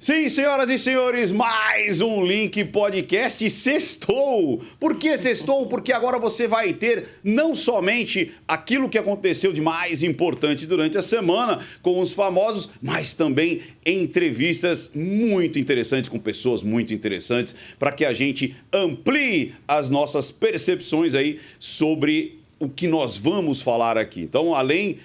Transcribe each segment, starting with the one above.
Sim, senhoras e senhores, mais um Link Podcast sextou. Por que sextou? Porque agora você vai ter não somente aquilo que aconteceu de mais importante durante a semana com os famosos, mas também entrevistas muito interessantes com pessoas muito interessantes para que a gente amplie as nossas percepções aí sobre o que nós vamos falar aqui. Então, além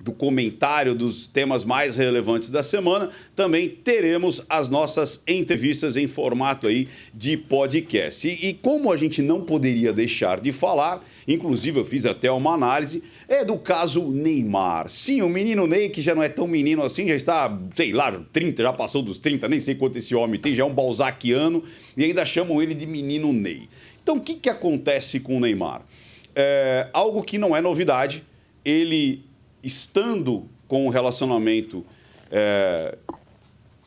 do comentário dos temas mais relevantes da semana, também teremos as nossas entrevistas em formato aí de podcast. E como a gente não poderia deixar de falar, inclusive eu fiz até uma análise, é do caso Neymar. Sim, o menino Ney, que já não é tão menino assim, já está, sei lá, 30, já passou dos 30, nem sei quanto esse homem tem, já é um balzaquiano, e ainda chamam ele de menino Ney. Então, o que acontece com o Neymar? Algo que não é novidade, ele estando com um relacionamento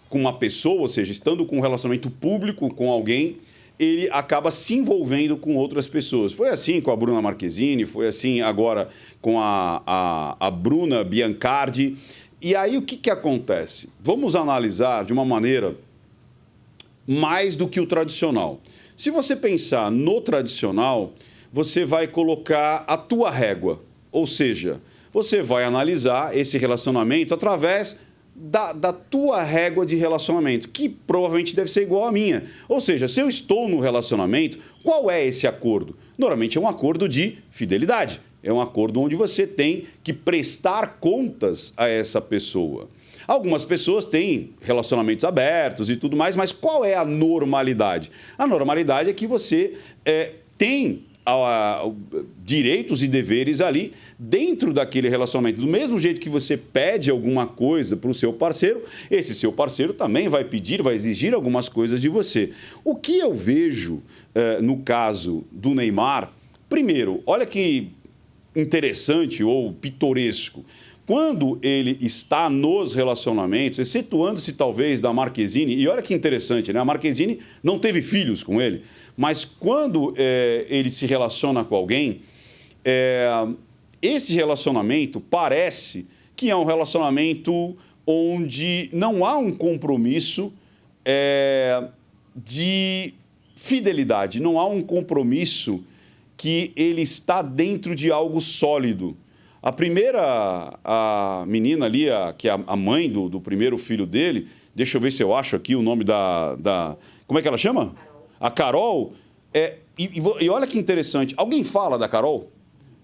com uma pessoa, ou seja, estando com um relacionamento público com alguém, ele acaba se envolvendo com outras pessoas. Foi assim com a Bruna Marquezine, foi assim agora com a Bruna Biancardi. E aí o que acontece? Vamos analisar de uma maneira mais do que o tradicional. Se você pensar no tradicional, você vai colocar a tua régua, ou seja, você vai analisar esse relacionamento através da tua régua de relacionamento, que provavelmente deve ser igual à minha. Ou seja, se eu estou no relacionamento, qual é esse acordo? Normalmente é um acordo de fidelidade. É um acordo onde você tem que prestar contas a essa pessoa. Algumas pessoas têm relacionamentos abertos e tudo mais, mas qual é a normalidade? A normalidade é que você tem direitos e deveres ali dentro daquele relacionamento. Do mesmo jeito que você pede alguma coisa para o seu parceiro, esse seu parceiro também vai pedir, vai exigir algumas coisas de você. O que eu vejo no caso do Neymar, primeiro, olha que interessante ou pitoresco. Quando ele está nos relacionamentos, excetuando-se talvez da Marquezine, e olha que interessante, né? A Marquezine não teve filhos com ele, mas quando ele se relaciona com alguém, esse relacionamento parece que é um relacionamento onde não há um compromisso de fidelidade, não há um compromisso que ele está dentro de algo sólido. A primeira, a menina ali, que é a mãe do primeiro filho dele, deixa eu ver se eu acho aqui o nome como é que ela chama? A Carol. E olha que interessante, alguém fala da Carol?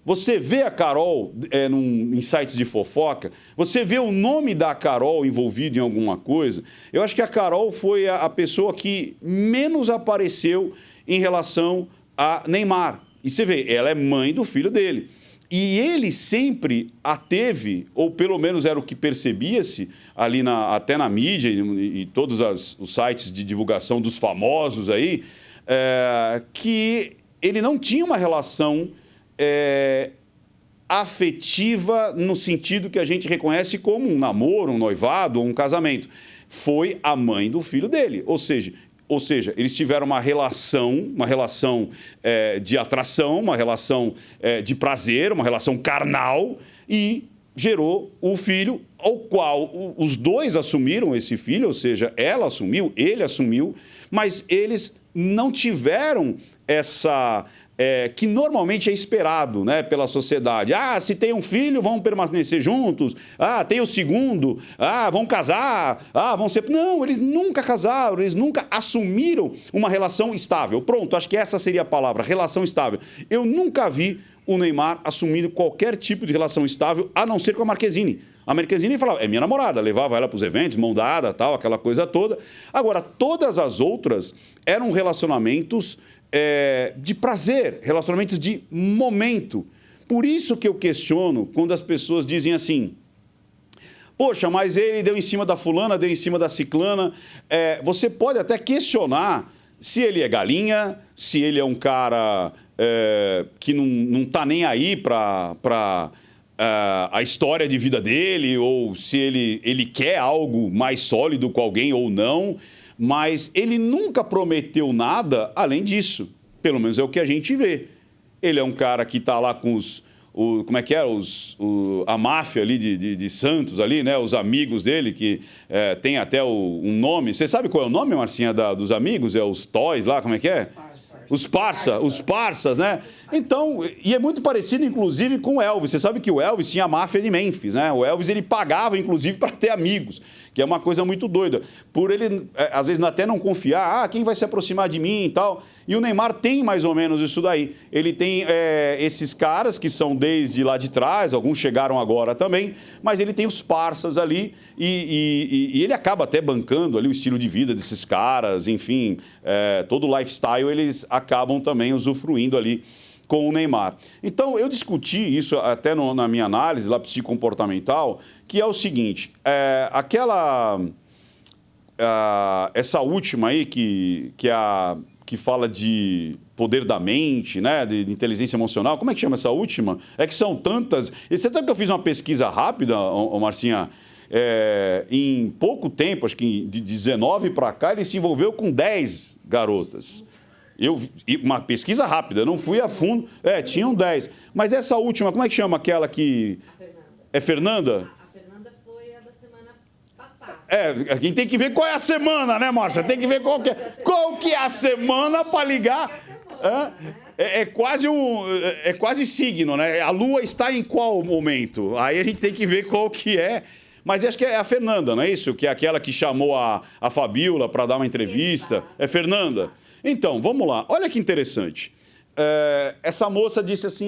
Você vê a Carol em sites de fofoca, você vê o nome da Carol envolvido em alguma coisa. Eu acho que a Carol foi a pessoa que menos apareceu em relação a Neymar. E você vê, ela é mãe do filho dele. E ele sempre a teve, ou pelo menos era o que percebia-se ali até na mídia e todos os sites de divulgação dos famosos aí, que ele não tinha uma relação afetiva no sentido que a gente reconhece como um namoro, um noivado ou um casamento. Foi a mãe do filho dele, ou seja, eles tiveram uma relação de atração, uma relação de prazer, uma relação carnal e gerou o filho, ao qual os dois assumiram esse filho, ou seja, ela assumiu, ele assumiu, mas eles não tiveram essa... que normalmente é esperado, né, pela sociedade. Se tem um filho, vão permanecer juntos. Tem o segundo. Vão casar. Vão ser... Não, eles nunca casaram, eles nunca assumiram uma relação estável. Pronto, acho que essa seria a palavra, relação estável. Eu nunca vi o Neymar assumindo qualquer tipo de relação estável, a não ser com a Marquezine. A Marquezine falava, é minha namorada, levava ela para os eventos, mão dada, tal, aquela coisa toda. Agora, todas as outras eram relacionamentos de prazer, relacionamentos de momento. Por isso que eu questiono quando as pessoas dizem assim, poxa, mas ele deu em cima da fulana, deu em cima da ciclana. Você pode até questionar se ele é galinha, se ele é um cara que não está nem aí para a história de vida dele, ou se ele quer algo mais sólido com alguém ou não. Mas ele nunca prometeu nada além disso. Pelo menos é o que a gente vê. Ele é um cara que está lá com como é que é? A máfia ali de Santos, ali, né? Os amigos dele, que tem até um nome. Você sabe qual é o nome, Marcinha, dos amigos? É os Toys lá, como é que é? Os Parsas, né? Então, e é muito parecido, inclusive, com o Elvis. Você sabe que o Elvis tinha a máfia de Memphis, né? O Elvis, ele pagava, inclusive, para ter amigos, que é uma coisa muito doida. Por ele, às vezes, até não confiar, quem vai se aproximar de mim e tal. E o Neymar tem mais ou menos isso daí. Ele tem esses caras que são desde lá de trás, alguns chegaram agora também, mas ele tem os parças ali e ele acaba até bancando ali o estilo de vida desses caras, enfim, todo o lifestyle eles acabam também usufruindo ali com o Neymar. Então, eu discuti isso até na minha análise lá psicomportamental, que é o seguinte, essa última aí que fala de poder da mente, né, de inteligência emocional, como é que chama essa última? É que são tantas... E você sabe que eu fiz uma pesquisa rápida, Marcinha? Em pouco tempo, acho que de 19 para cá, ele se envolveu com 10 garotas. Uma pesquisa rápida, não fui a fundo. Tinham 10. Mas essa última, como é que chama aquela que... A Fernanda. É Fernanda? A Fernanda foi a da semana passada. A gente tem que ver qual é a semana, né, Márcia? Tem que ver qual que é a semana para ligar. É quase signo, né? A Lua está em qual momento? Aí a gente tem que ver qual que é. Mas acho que é a Fernanda, não é isso? Que é aquela que chamou a Fabiola para dar uma entrevista. É Fernanda? Então, vamos lá. Olha que interessante. Essa moça disse assim,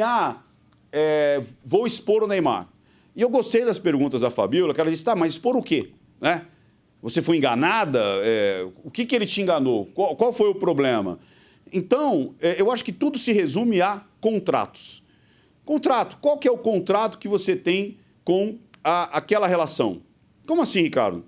vou expor o Neymar. E eu gostei das perguntas da Fabiola, que ela disse, mas expor o quê? Né? Você foi enganada? O que ele te enganou? Qual foi o problema? Então, eu acho que tudo se resume a contratos. Contrato. Qual que é o contrato que você tem com aquela relação? Como assim, Ricardo?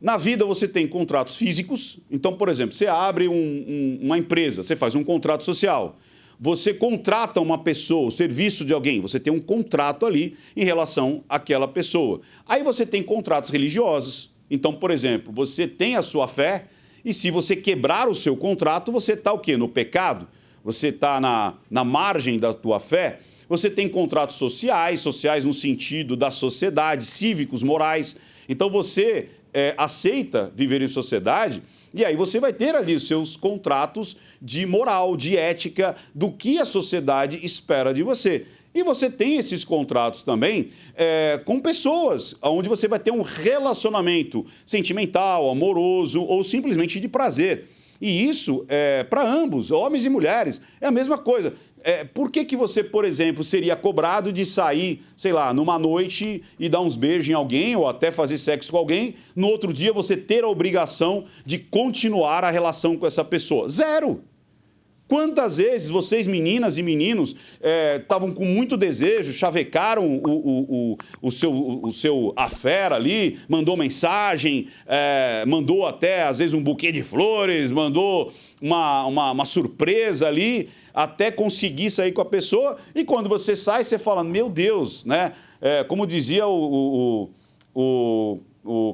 Na vida você tem contratos físicos. Então, por exemplo, você abre uma empresa, você faz um contrato social. Você contrata uma pessoa, o serviço de alguém, você tem um contrato ali em relação àquela pessoa. Aí você tem contratos religiosos. Então, por exemplo, você tem a sua fé e se você quebrar o seu contrato, você está o quê? No pecado? Você está na margem da tua fé? Você tem contratos sociais no sentido da sociedade, cívicos, morais. Então, você aceita viver em sociedade e aí você vai ter ali os seus contratos de moral, de ética, do que a sociedade espera de você. E você tem esses contratos também com pessoas, onde você vai ter um relacionamento sentimental, amoroso ou simplesmente de prazer. E isso, para ambos, homens e mulheres, é a mesma coisa. Por que você, por exemplo, seria cobrado de sair, sei lá, numa noite e dar uns beijos em alguém ou até fazer sexo com alguém, no outro dia você ter a obrigação de continuar a relação com essa pessoa? Zero! Quantas vezes vocês, meninas e meninos, estavam com muito desejo, chavecaram o seu affair ali, mandou mensagem, mandou até, às vezes, um buquê de flores, mandou uma surpresa ali, até conseguir sair com a pessoa, e quando você sai, você fala, meu Deus, né? Como dizia o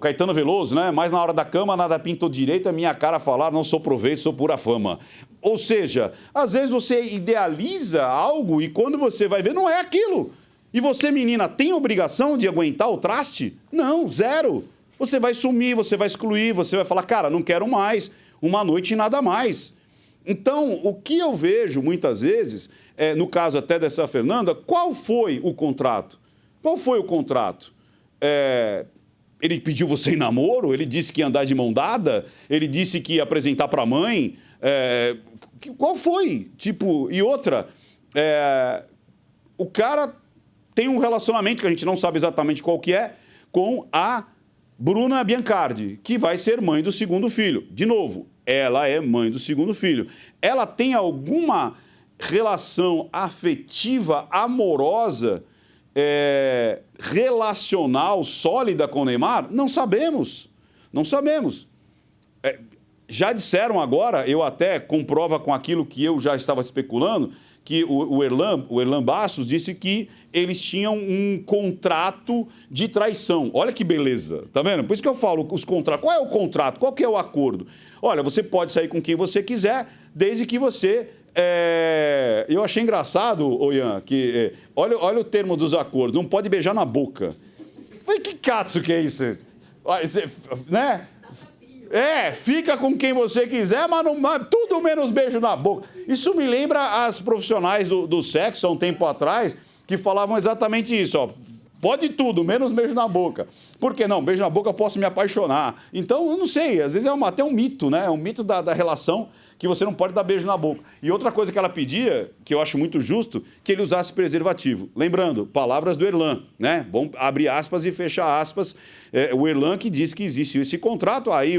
Caetano Veloso, né? Mas na hora da cama, nada pintou direito, a minha cara falar, não sou proveito, sou pura fama. Ou seja, às vezes você idealiza algo e quando você vai ver, não é aquilo. E você, menina, tem obrigação de aguentar o traste? Não, zero. Você vai sumir, você vai excluir, você vai falar, cara, não quero mais, uma noite e nada mais. Então, o que eu vejo muitas vezes, no caso até dessa Fernanda, qual foi o contrato? Qual foi o contrato? Ele pediu você em namoro? Ele disse que ia andar de mão dada? Ele disse que ia apresentar para a mãe? Qual foi? Tipo, e outra, o cara tem um relacionamento que a gente não sabe exatamente qual que é, com a Bruna Biancardi, que vai ser mãe do segundo filho. De novo, ela é mãe do segundo filho. Ela tem alguma relação afetiva, amorosa, relacional, sólida com o Neymar? Não sabemos. Não sabemos. Já disseram agora, eu até comprovo com aquilo que eu já estava especulando, que o Erlan Bastos disse que eles tinham um contrato de traição. Olha que beleza, tá vendo? Por isso que eu falo os contratos. Qual é o contrato? Qual que é o acordo? Olha, você pode sair com quem você quiser, desde que você Eu achei engraçado, Ian, que olha o termo dos acordos, não pode beijar na boca. Falei, que catso que é isso? Né? Fica com quem você quiser, mas tudo menos beijo na boca. Isso me lembra as profissionais do sexo, há um tempo atrás, que falavam exatamente isso, ó. Pode tudo, menos beijo na boca. Por que não? Beijo na boca eu posso me apaixonar. Então, eu não sei, às vezes é até um mito, né? É um mito da relação que você não pode dar beijo na boca. E outra coisa que ela pedia, que eu acho muito justo, que ele usasse preservativo. Lembrando, palavras do Erlan, né? Bom, abre aspas e fecha aspas. O Erlan que diz que existe esse contrato, aí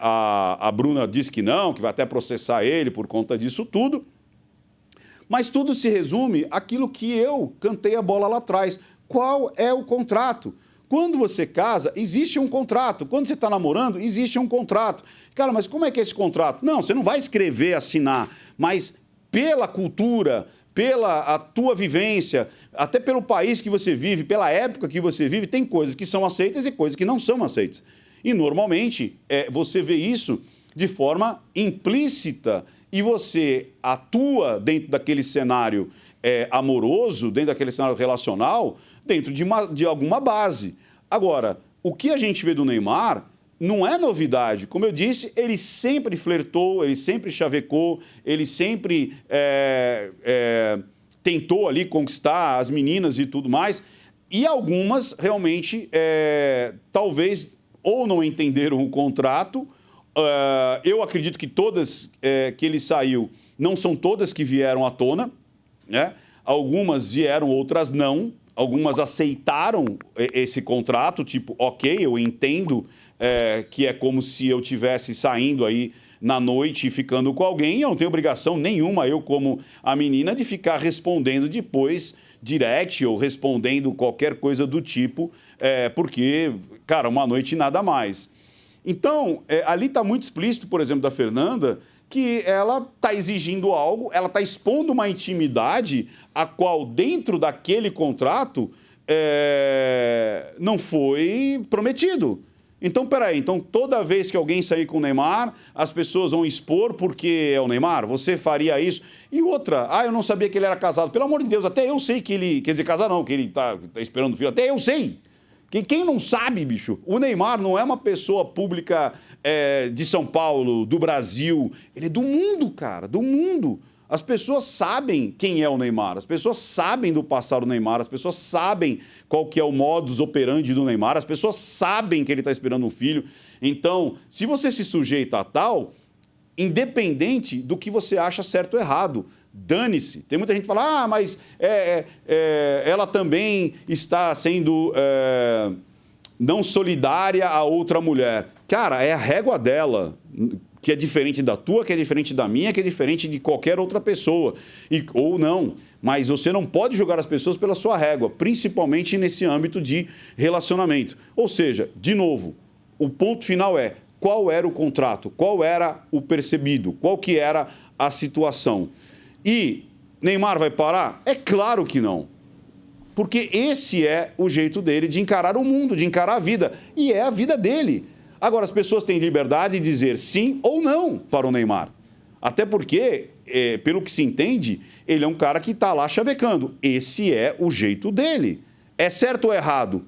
a Bruna diz que não, que vai até processar ele por conta disso tudo. Mas tudo se resume àquilo que eu cantei a bola lá atrás. Qual é o contrato? Quando você casa, existe um contrato. Quando você está namorando, existe um contrato. Cara, mas como é que é esse contrato? Não, você não vai escrever, assinar, mas pela cultura, pela a tua vivência, até pelo país que você vive, pela época que você vive, tem coisas que são aceitas e coisas que não são aceitas. E, normalmente, você vê isso de forma implícita e você atua dentro daquele cenário amoroso, dentro daquele cenário relacional, dentro de alguma base. Agora, o que a gente vê do Neymar não é novidade. Como eu disse, ele sempre flertou, ele sempre chavecou, ele sempre tentou ali conquistar as meninas e tudo mais. E algumas realmente, talvez, ou não entenderam o contrato. Eu acredito que todas que ele saiu, não são todas que vieram à tona, né? Algumas vieram, outras não. Algumas aceitaram esse contrato, tipo, ok, eu entendo que é como se eu estivesse saindo aí na noite e ficando com alguém. Eu não tenho obrigação nenhuma, eu como a menina, de ficar respondendo depois direct ou respondendo qualquer coisa do tipo, porque, cara, uma noite e nada mais. Então, ali está muito explícito, por exemplo, da Fernanda, que ela está exigindo algo, ela está expondo uma intimidade a qual, dentro daquele contrato, não foi prometido. Então, peraí, então toda vez que alguém sair com o Neymar, as pessoas vão expor porque é o Neymar? Você faria isso? E outra, eu não sabia que ele era casado. Pelo amor de Deus, até eu sei que ele... Quer dizer, casar não, que ele tá esperando o filho. Até eu sei. Quem não sabe, bicho, o Neymar não é uma pessoa pública de São Paulo, do Brasil. Ele é do mundo, cara, do mundo. As pessoas sabem quem é o Neymar, as pessoas sabem do passado do Neymar, as pessoas sabem qual que é o modus operandi do Neymar, as pessoas sabem que ele está esperando um filho. Então, se você se sujeita a tal, independente do que você acha certo ou errado, dane-se. Tem muita gente que fala, mas ela também está sendo não solidária a outra mulher. Cara, é a régua dela, que é diferente da tua, que é diferente da minha, que é diferente de qualquer outra pessoa. Ou não. Mas você não pode julgar as pessoas pela sua régua, principalmente nesse âmbito de relacionamento. Ou seja, de novo, o ponto final é qual era o contrato, qual era o percebido, qual que era a situação. E Neymar vai parar? É claro que não. Porque esse é o jeito dele de encarar o mundo, de encarar a vida. E é a vida dele. Agora, as pessoas têm liberdade de dizer sim ou não para o Neymar. Até porque, pelo que se entende, ele é um cara que está lá chavecando. Esse é o jeito dele. É certo ou errado?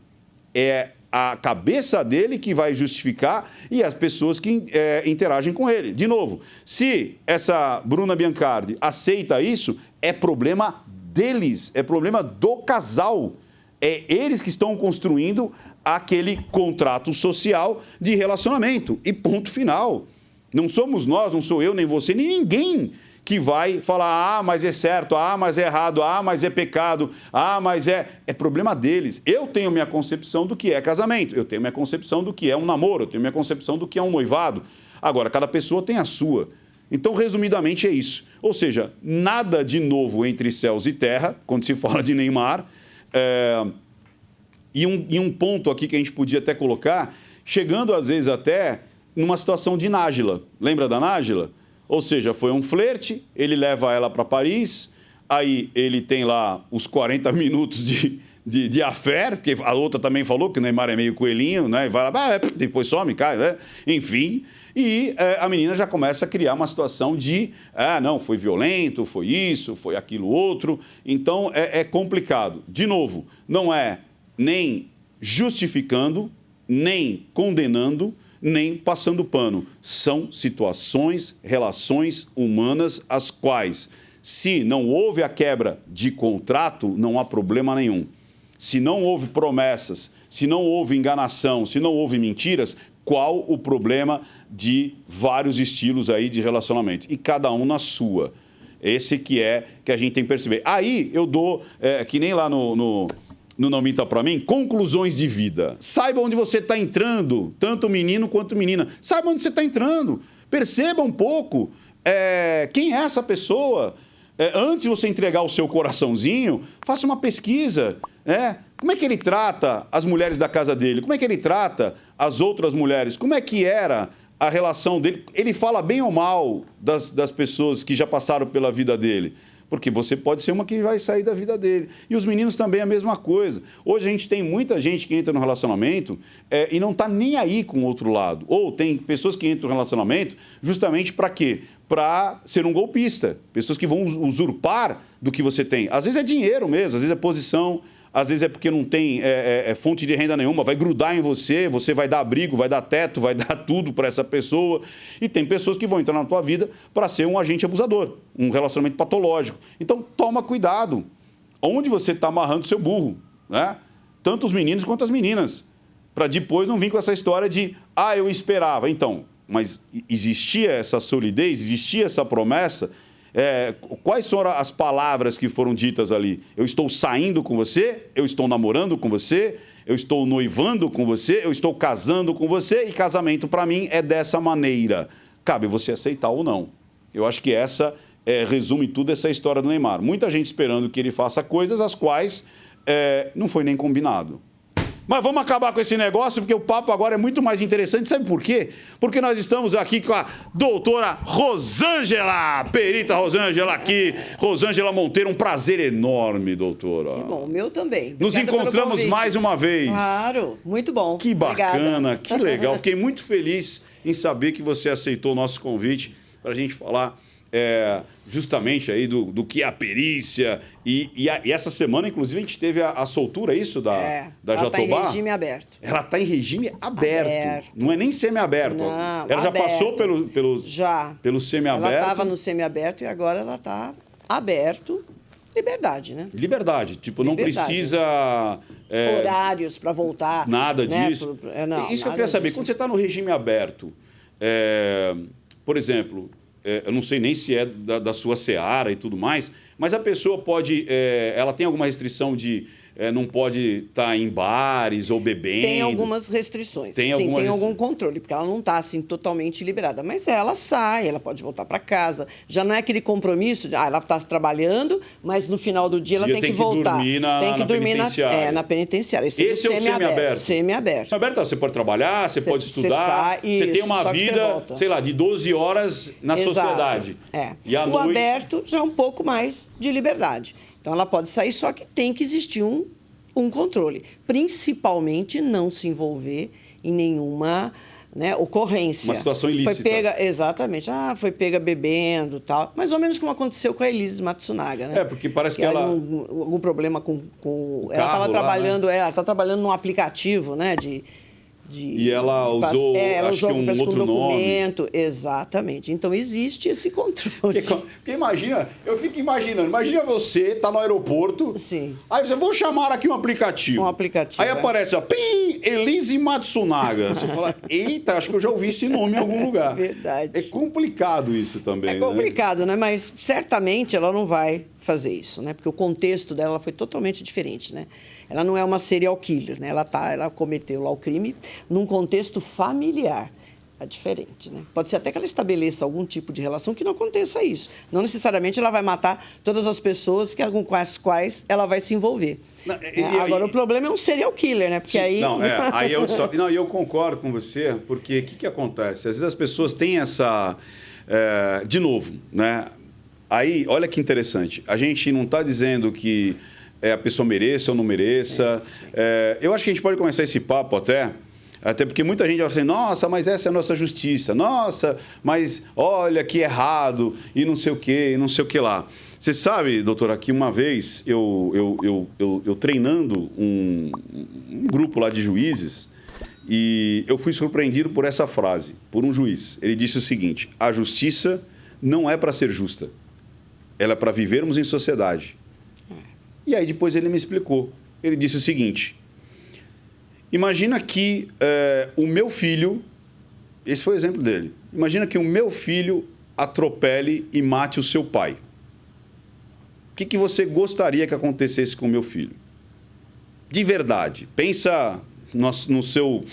É a cabeça dele que vai justificar e as pessoas que interagem com ele. De novo, se essa Bruna Biancardi aceita isso, é problema deles, é problema do casal. É eles que estão construindo aquele contrato social de relacionamento. E ponto final. Não somos nós, não sou eu, nem você, nem ninguém que vai falar, mas é certo, mas é errado, mas é pecado, mas é problema deles. Eu tenho minha concepção do que é casamento, eu tenho minha concepção do que é um namoro, eu tenho minha concepção do que é um noivado. Agora, cada pessoa tem a sua. Então, resumidamente, é isso. Ou seja, nada de novo entre céus e terra, quando se fala de Neymar. E um ponto aqui que a gente podia até colocar, chegando às vezes até numa situação de Nájila. Lembra da Nájila? Ou seja, foi um flerte, ele leva ela para Paris, aí ele tem lá os 40 minutos de affair, porque a outra também falou que o Neymar é meio coelhinho, né? E vai lá, depois some, cai, né? Enfim. E a menina já começa a criar uma situação de, não, foi violento, foi isso, foi aquilo outro. Então, é complicado. De novo, não é nem justificando, nem condenando, nem passando pano. São situações, relações humanas, as quais, se não houve a quebra de contrato, não há problema nenhum. Se não houve promessas, se não houve enganação, se não houve mentiras, qual o problema de vários estilos aí de relacionamento? E cada um na sua. Esse que a gente tem que perceber. Aí eu dou, que nem lá no Não Minta Pra Mim, conclusões de vida. Saiba onde você está entrando, tanto menino quanto menina. Saiba onde você está entrando. Perceba um pouco quem é essa pessoa. Antes de você entregar o seu coraçãozinho, faça uma pesquisa. Como é que ele trata as mulheres da casa dele? Como é que ele trata as outras mulheres? Como é que era a relação dele? Ele fala bem ou mal das pessoas que já passaram pela vida dele? Porque você pode ser uma que vai sair da vida dele. E os meninos também a mesma coisa. Hoje a gente tem muita gente que entra no relacionamento e não está nem aí com o outro lado. Ou tem pessoas que entram no relacionamento justamente para quê? Para ser um golpista. Pessoas que vão usurpar do que você tem. Às vezes é dinheiro mesmo, às vezes é posição, às vezes é porque não tem fonte de renda nenhuma, vai grudar em você, você vai dar abrigo, vai dar teto, vai dar tudo para essa pessoa. E tem pessoas que vão entrar na tua vida para ser um agente abusador, um relacionamento patológico. Então, toma cuidado. Onde você está amarrando o seu burro, né? Tanto os meninos quanto as meninas. Para depois não vir com essa história de, eu esperava. Então, mas existia essa solidez, existia essa promessa. Quais foram as palavras que foram ditas ali? Eu estou saindo com você, eu estou namorando com você, eu estou noivando com você, eu estou casando com você, e casamento para mim é dessa maneira. Cabe você aceitar ou não. Eu acho que essa resume tudo essa história do Neymar. Muita gente esperando que ele faça coisas as quais não foi nem combinado. Mas vamos acabar com esse negócio, porque o papo agora é muito mais interessante. Sabe por quê? Porque nós estamos aqui com a doutora Rosângela, perita Rosângela aqui. Rosângela Monteiro, um prazer enorme, doutora. Que bom, o meu também. Nos encontramos mais uma vez. Claro, muito bom. Que bacana, Obrigada. que legal. Fiquei muito feliz em saber que você aceitou o nosso convite para a gente falar justamente aí do que é a perícia. E essa semana, inclusive, a gente teve a soltura, isso, da Jatobá? Ela está em regime aberto. Ela está em regime aberto. Não é nem semi-aberto. Não, ela já aberto. passou pelo semi-aberto. Ela estava no semi-aberto e agora ela está aberto. Liberdade, né? Liberdade. Tipo, não precisa... horários para voltar. Nada né? disso. Não, isso que eu queria saber. Quando você está no regime aberto, por exemplo... eu não sei nem se é da sua seara e tudo mais, mas a pessoa pode... ela tem alguma restrição de... não pode estar em bares ou bebendo? Tem algumas restrições. Tem algum controle, porque ela não está assim, totalmente liberada. Mas ela sai, ela pode voltar para casa. Já não é aquele compromisso de ela está trabalhando, mas no final do dia ela tem que voltar. Tem que dormir na penitenciária. Esse é o semi-aberto. Semi-aberto. Semi-aberto, você pode trabalhar, você pode estudar, você tem uma vida, sei lá, de 12 horas na sociedade. E à noite... aberto já é um pouco mais de liberdade. Então, ela pode sair, só que tem que existir um controle. Principalmente não se envolver em nenhuma ocorrência. Uma situação ilícita. Foi pega, exatamente. Foi pega bebendo e tal. Mais ou menos como aconteceu com a Elise Matsunaga, né? Porque parece que ela... algum problema com ela estava trabalhando, ela está trabalhando num aplicativo, né? E ela usou, acho que um outro documento. Exatamente. Então, existe esse controle. Porque imagina, eu fico imaginando, imagina você tá no aeroporto, sim. Aí você, vou chamar aqui um aplicativo. Aí aparece, PIM, Elise Matsunaga. Você fala, eita, acho que eu já ouvi esse nome em algum lugar. Verdade. É complicado isso também, É complicado, né? Mas certamente ela não vai fazer isso, né? Porque o contexto dela foi totalmente diferente, né? Ela não é uma serial killer, né? Ela cometeu lá o crime num contexto familiar. É diferente, né? Pode ser até que ela estabeleça algum tipo de relação que não aconteça isso. Não necessariamente ela vai matar todas as pessoas com as quais ela vai se envolver. Agora, o problema é um serial killer, né? Porque aí... eu concordo com você, porque o que acontece? Às vezes as pessoas têm essa... de novo, né? Aí, olha que interessante. A gente não está dizendo que a pessoa mereça ou não mereça. Eu acho que a gente pode começar esse papo até porque muita gente vai assim, nossa, mas essa é a nossa justiça. Nossa, mas olha que errado e não sei o quê, e não sei o que lá. Você sabe, doutora, que uma vez eu treinando um grupo lá de juízes e eu fui surpreendido por essa frase, por um juiz. Ele disse o seguinte, a justiça não é para ser justa, ela é para vivermos em sociedade. E aí depois ele me explicou. Ele disse o seguinte, imagina que o meu filho, esse foi o exemplo dele, imagina que o meu filho atropele e mate o seu pai. O que você gostaria que acontecesse com o meu filho? De verdade. Pensa no seu,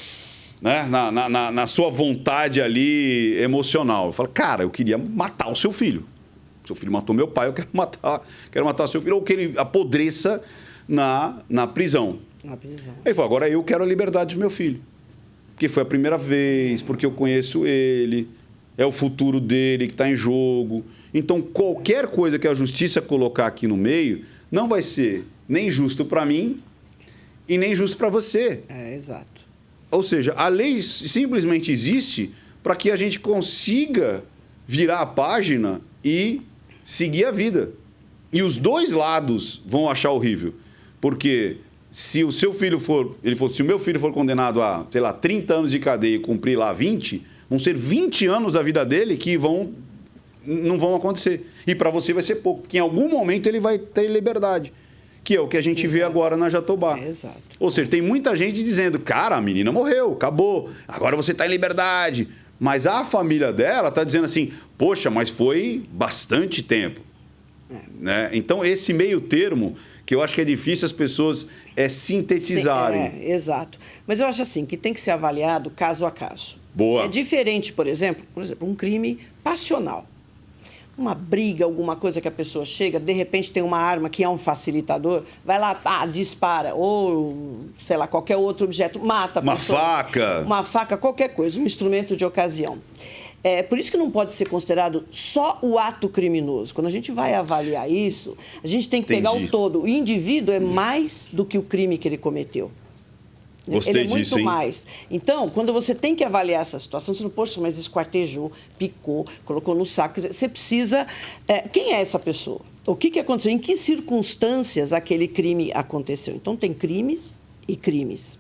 né, na sua vontade ali emocional. Fala, cara, eu queria matar o seu filho. Seu filho matou meu pai, eu quero matar seu filho. Ou que ele apodreça na prisão. Na prisão. Ele falou, agora eu quero a liberdade do meu filho. Porque foi a primeira vez, porque eu conheço ele, é o futuro dele que está em jogo. Então, qualquer coisa que a justiça colocar aqui no meio não vai ser nem justo para mim e nem justo para você. Exato. Ou seja, a lei simplesmente existe para que a gente consiga virar a página e seguir a vida. E os dois lados vão achar horrível. Porque se o seu filho se o meu filho for condenado a, sei lá, 30 anos de cadeia e cumprir lá 20, vão ser 20 anos da vida dele que não vão acontecer. E para você vai ser pouco, porque em algum momento ele vai ter liberdade, que é o que a gente vê agora na Jatobá. Exato. Ou seja, tem muita gente dizendo, cara, a menina morreu, acabou, agora você está em liberdade. Mas a família dela está dizendo assim, poxa, mas foi bastante tempo. Né? Então, esse meio termo, que eu acho que é difícil as pessoas sintetizarem. Sim, exato. Mas eu acho assim, que tem que ser avaliado caso a caso. Boa. É diferente, por exemplo, um crime passional. Uma briga, alguma coisa que a pessoa chega, de repente tem uma arma que é um facilitador, vai lá, dispara, ou, sei lá, qualquer outro objeto, mata a pessoa. Uma faca, qualquer coisa, um instrumento de ocasião. Por isso que não pode ser considerado só o ato criminoso. Quando a gente vai avaliar isso, a gente tem que pegar o todo. O indivíduo é mais do que o crime que ele cometeu. Gostei ele é muito disso, hein? mais. Então, quando você tem que avaliar essa situação, você não, poxa, mas esquartejou, picou, colocou no saco. Você precisa... quem é essa pessoa? O que aconteceu? Em que circunstâncias aquele crime aconteceu? Então, tem crimes e crimes.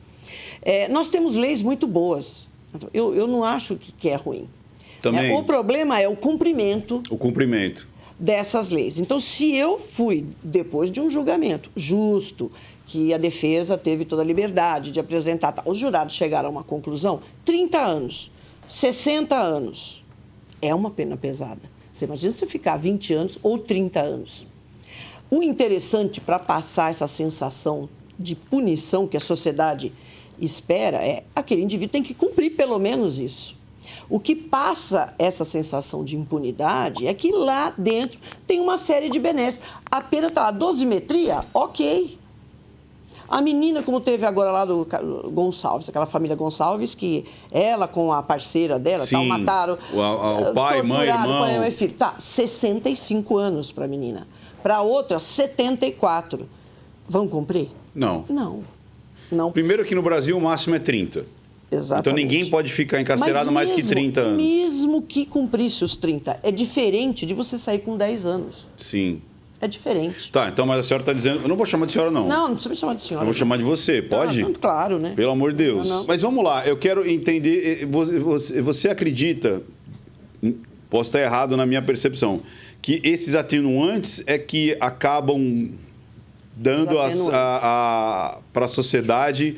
Nós temos leis muito boas. Eu não acho que é ruim. Também. O problema é o cumprimento. O cumprimento. Dessas leis. Então, se eu fui, depois de um julgamento justo, que a defesa teve toda a liberdade de apresentar, os jurados chegaram a uma conclusão, 30 anos, 60 anos, é uma pena pesada. Você imagina se ficar 20 anos ou 30 anos. O interessante para passar essa sensação de punição que a sociedade espera aquele indivíduo tem que cumprir pelo menos isso. O que passa essa sensação de impunidade é que lá dentro tem uma série de benesses. A pena está lá, dosimetria, ok. A menina, como teve agora lá do Gonçalves, aquela família Gonçalves, que ela com a parceira dela, sim, mataram... o pai, mãe, irmão... Pai, mãe, filho. 65 anos para a menina. Para a outra, 74. Vão cumprir? Não. Não. Primeiro que no Brasil o máximo é 30. Exatamente. Então ninguém pode ficar encarcerado mais que 30 anos. Mesmo que cumprisse os 30, é diferente de você sair com 10 anos. Sim. É diferente. Tá, então, mas a senhora está dizendo... Eu não vou chamar de senhora, não. Não precisa me chamar de senhora. Eu vou chamar de você, pode? Claro, né? Pelo amor de Deus. Não. Mas vamos lá, eu quero entender... Você acredita, posso estar errado na minha percepção, que esses atenuantes é que acabam dando para a sociedade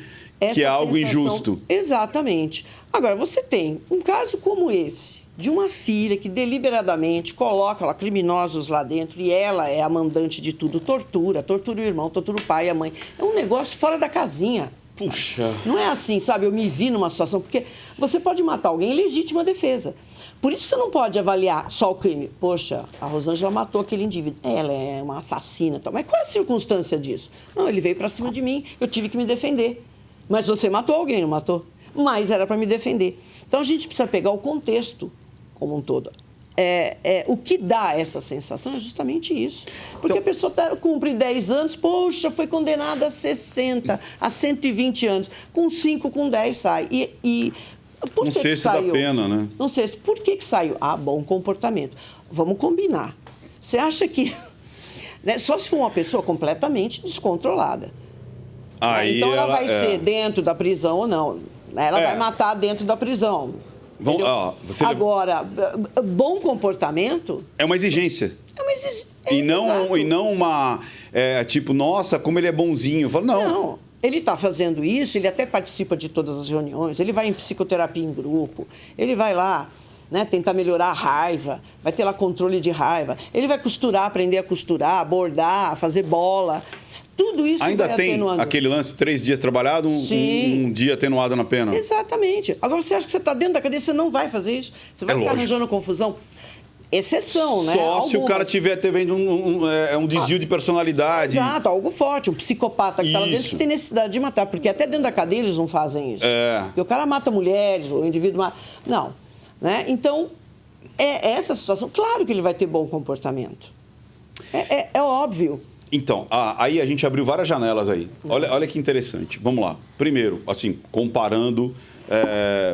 que é algo injusto? Exatamente. Agora, você tem um caso como esse, de uma filha que deliberadamente coloca lá criminosos lá dentro e ela é a mandante de tudo, tortura o irmão, tortura o pai e a mãe. É um negócio fora da casinha. Puxa. Não é assim, sabe? Eu me vi numa situação, porque você pode matar alguém em legítima defesa. Por isso você não pode avaliar só o crime. Poxa, a Rosângela matou aquele indivíduo. Ela é uma assassina. Tal. Mas qual é a circunstância disso? Não, ele veio para cima de mim, eu tive que me defender. Mas você matou alguém, não matou? Mas era para me defender. Então, a gente precisa pegar o contexto como um todo. o que dá essa sensação é justamente isso. Porque Então- a pessoa cumpre 10 anos, poxa, foi condenada a 60, a 120 anos. Com 5, com 10 sai. Por Um que sexto que da saiu? pena, né? Um sexto. Por que saiu? Bom comportamento. Vamos combinar. Você acha que... né, só se for uma pessoa completamente descontrolada. Aí então ela vai é. ser dentro da prisão ou não. Ela vai matar dentro da prisão. Vamos, Entendeu? você Agora, bom comportamento é uma exigência. é uma exigência. E não uma... tipo, nossa, como ele é bonzinho. Eu falo, Não, ele está fazendo isso, ele até participa de todas as reuniões, ele vai em psicoterapia em grupo, ele vai lá, né, tentar melhorar a raiva, vai ter lá controle de raiva, ele vai costurar, aprender a costurar, bordar, fazer bola. Tudo isso ainda vai tem atenuando. aquele lance, 3 dias trabalhado, um dia atenuado na pena. Exatamente. Agora, você acha que você está dentro da cadeia, você não vai fazer isso. Você vai ficar lógico. arranjando confusão. Exceção, né? Só se o cara Algumas. tiver tendo um desvio de personalidade. Exato, algo forte, um psicopata que está lá dentro Isso. que tem necessidade de matar, porque até dentro da cadeia eles não fazem isso. Porque o cara mata mulheres, o indivíduo mata... Não. Né? Então, essa situação, claro que ele vai ter bom comportamento. É óbvio. Então, aí a gente abriu várias janelas aí. Olha que interessante. Vamos lá. Primeiro, assim, comparando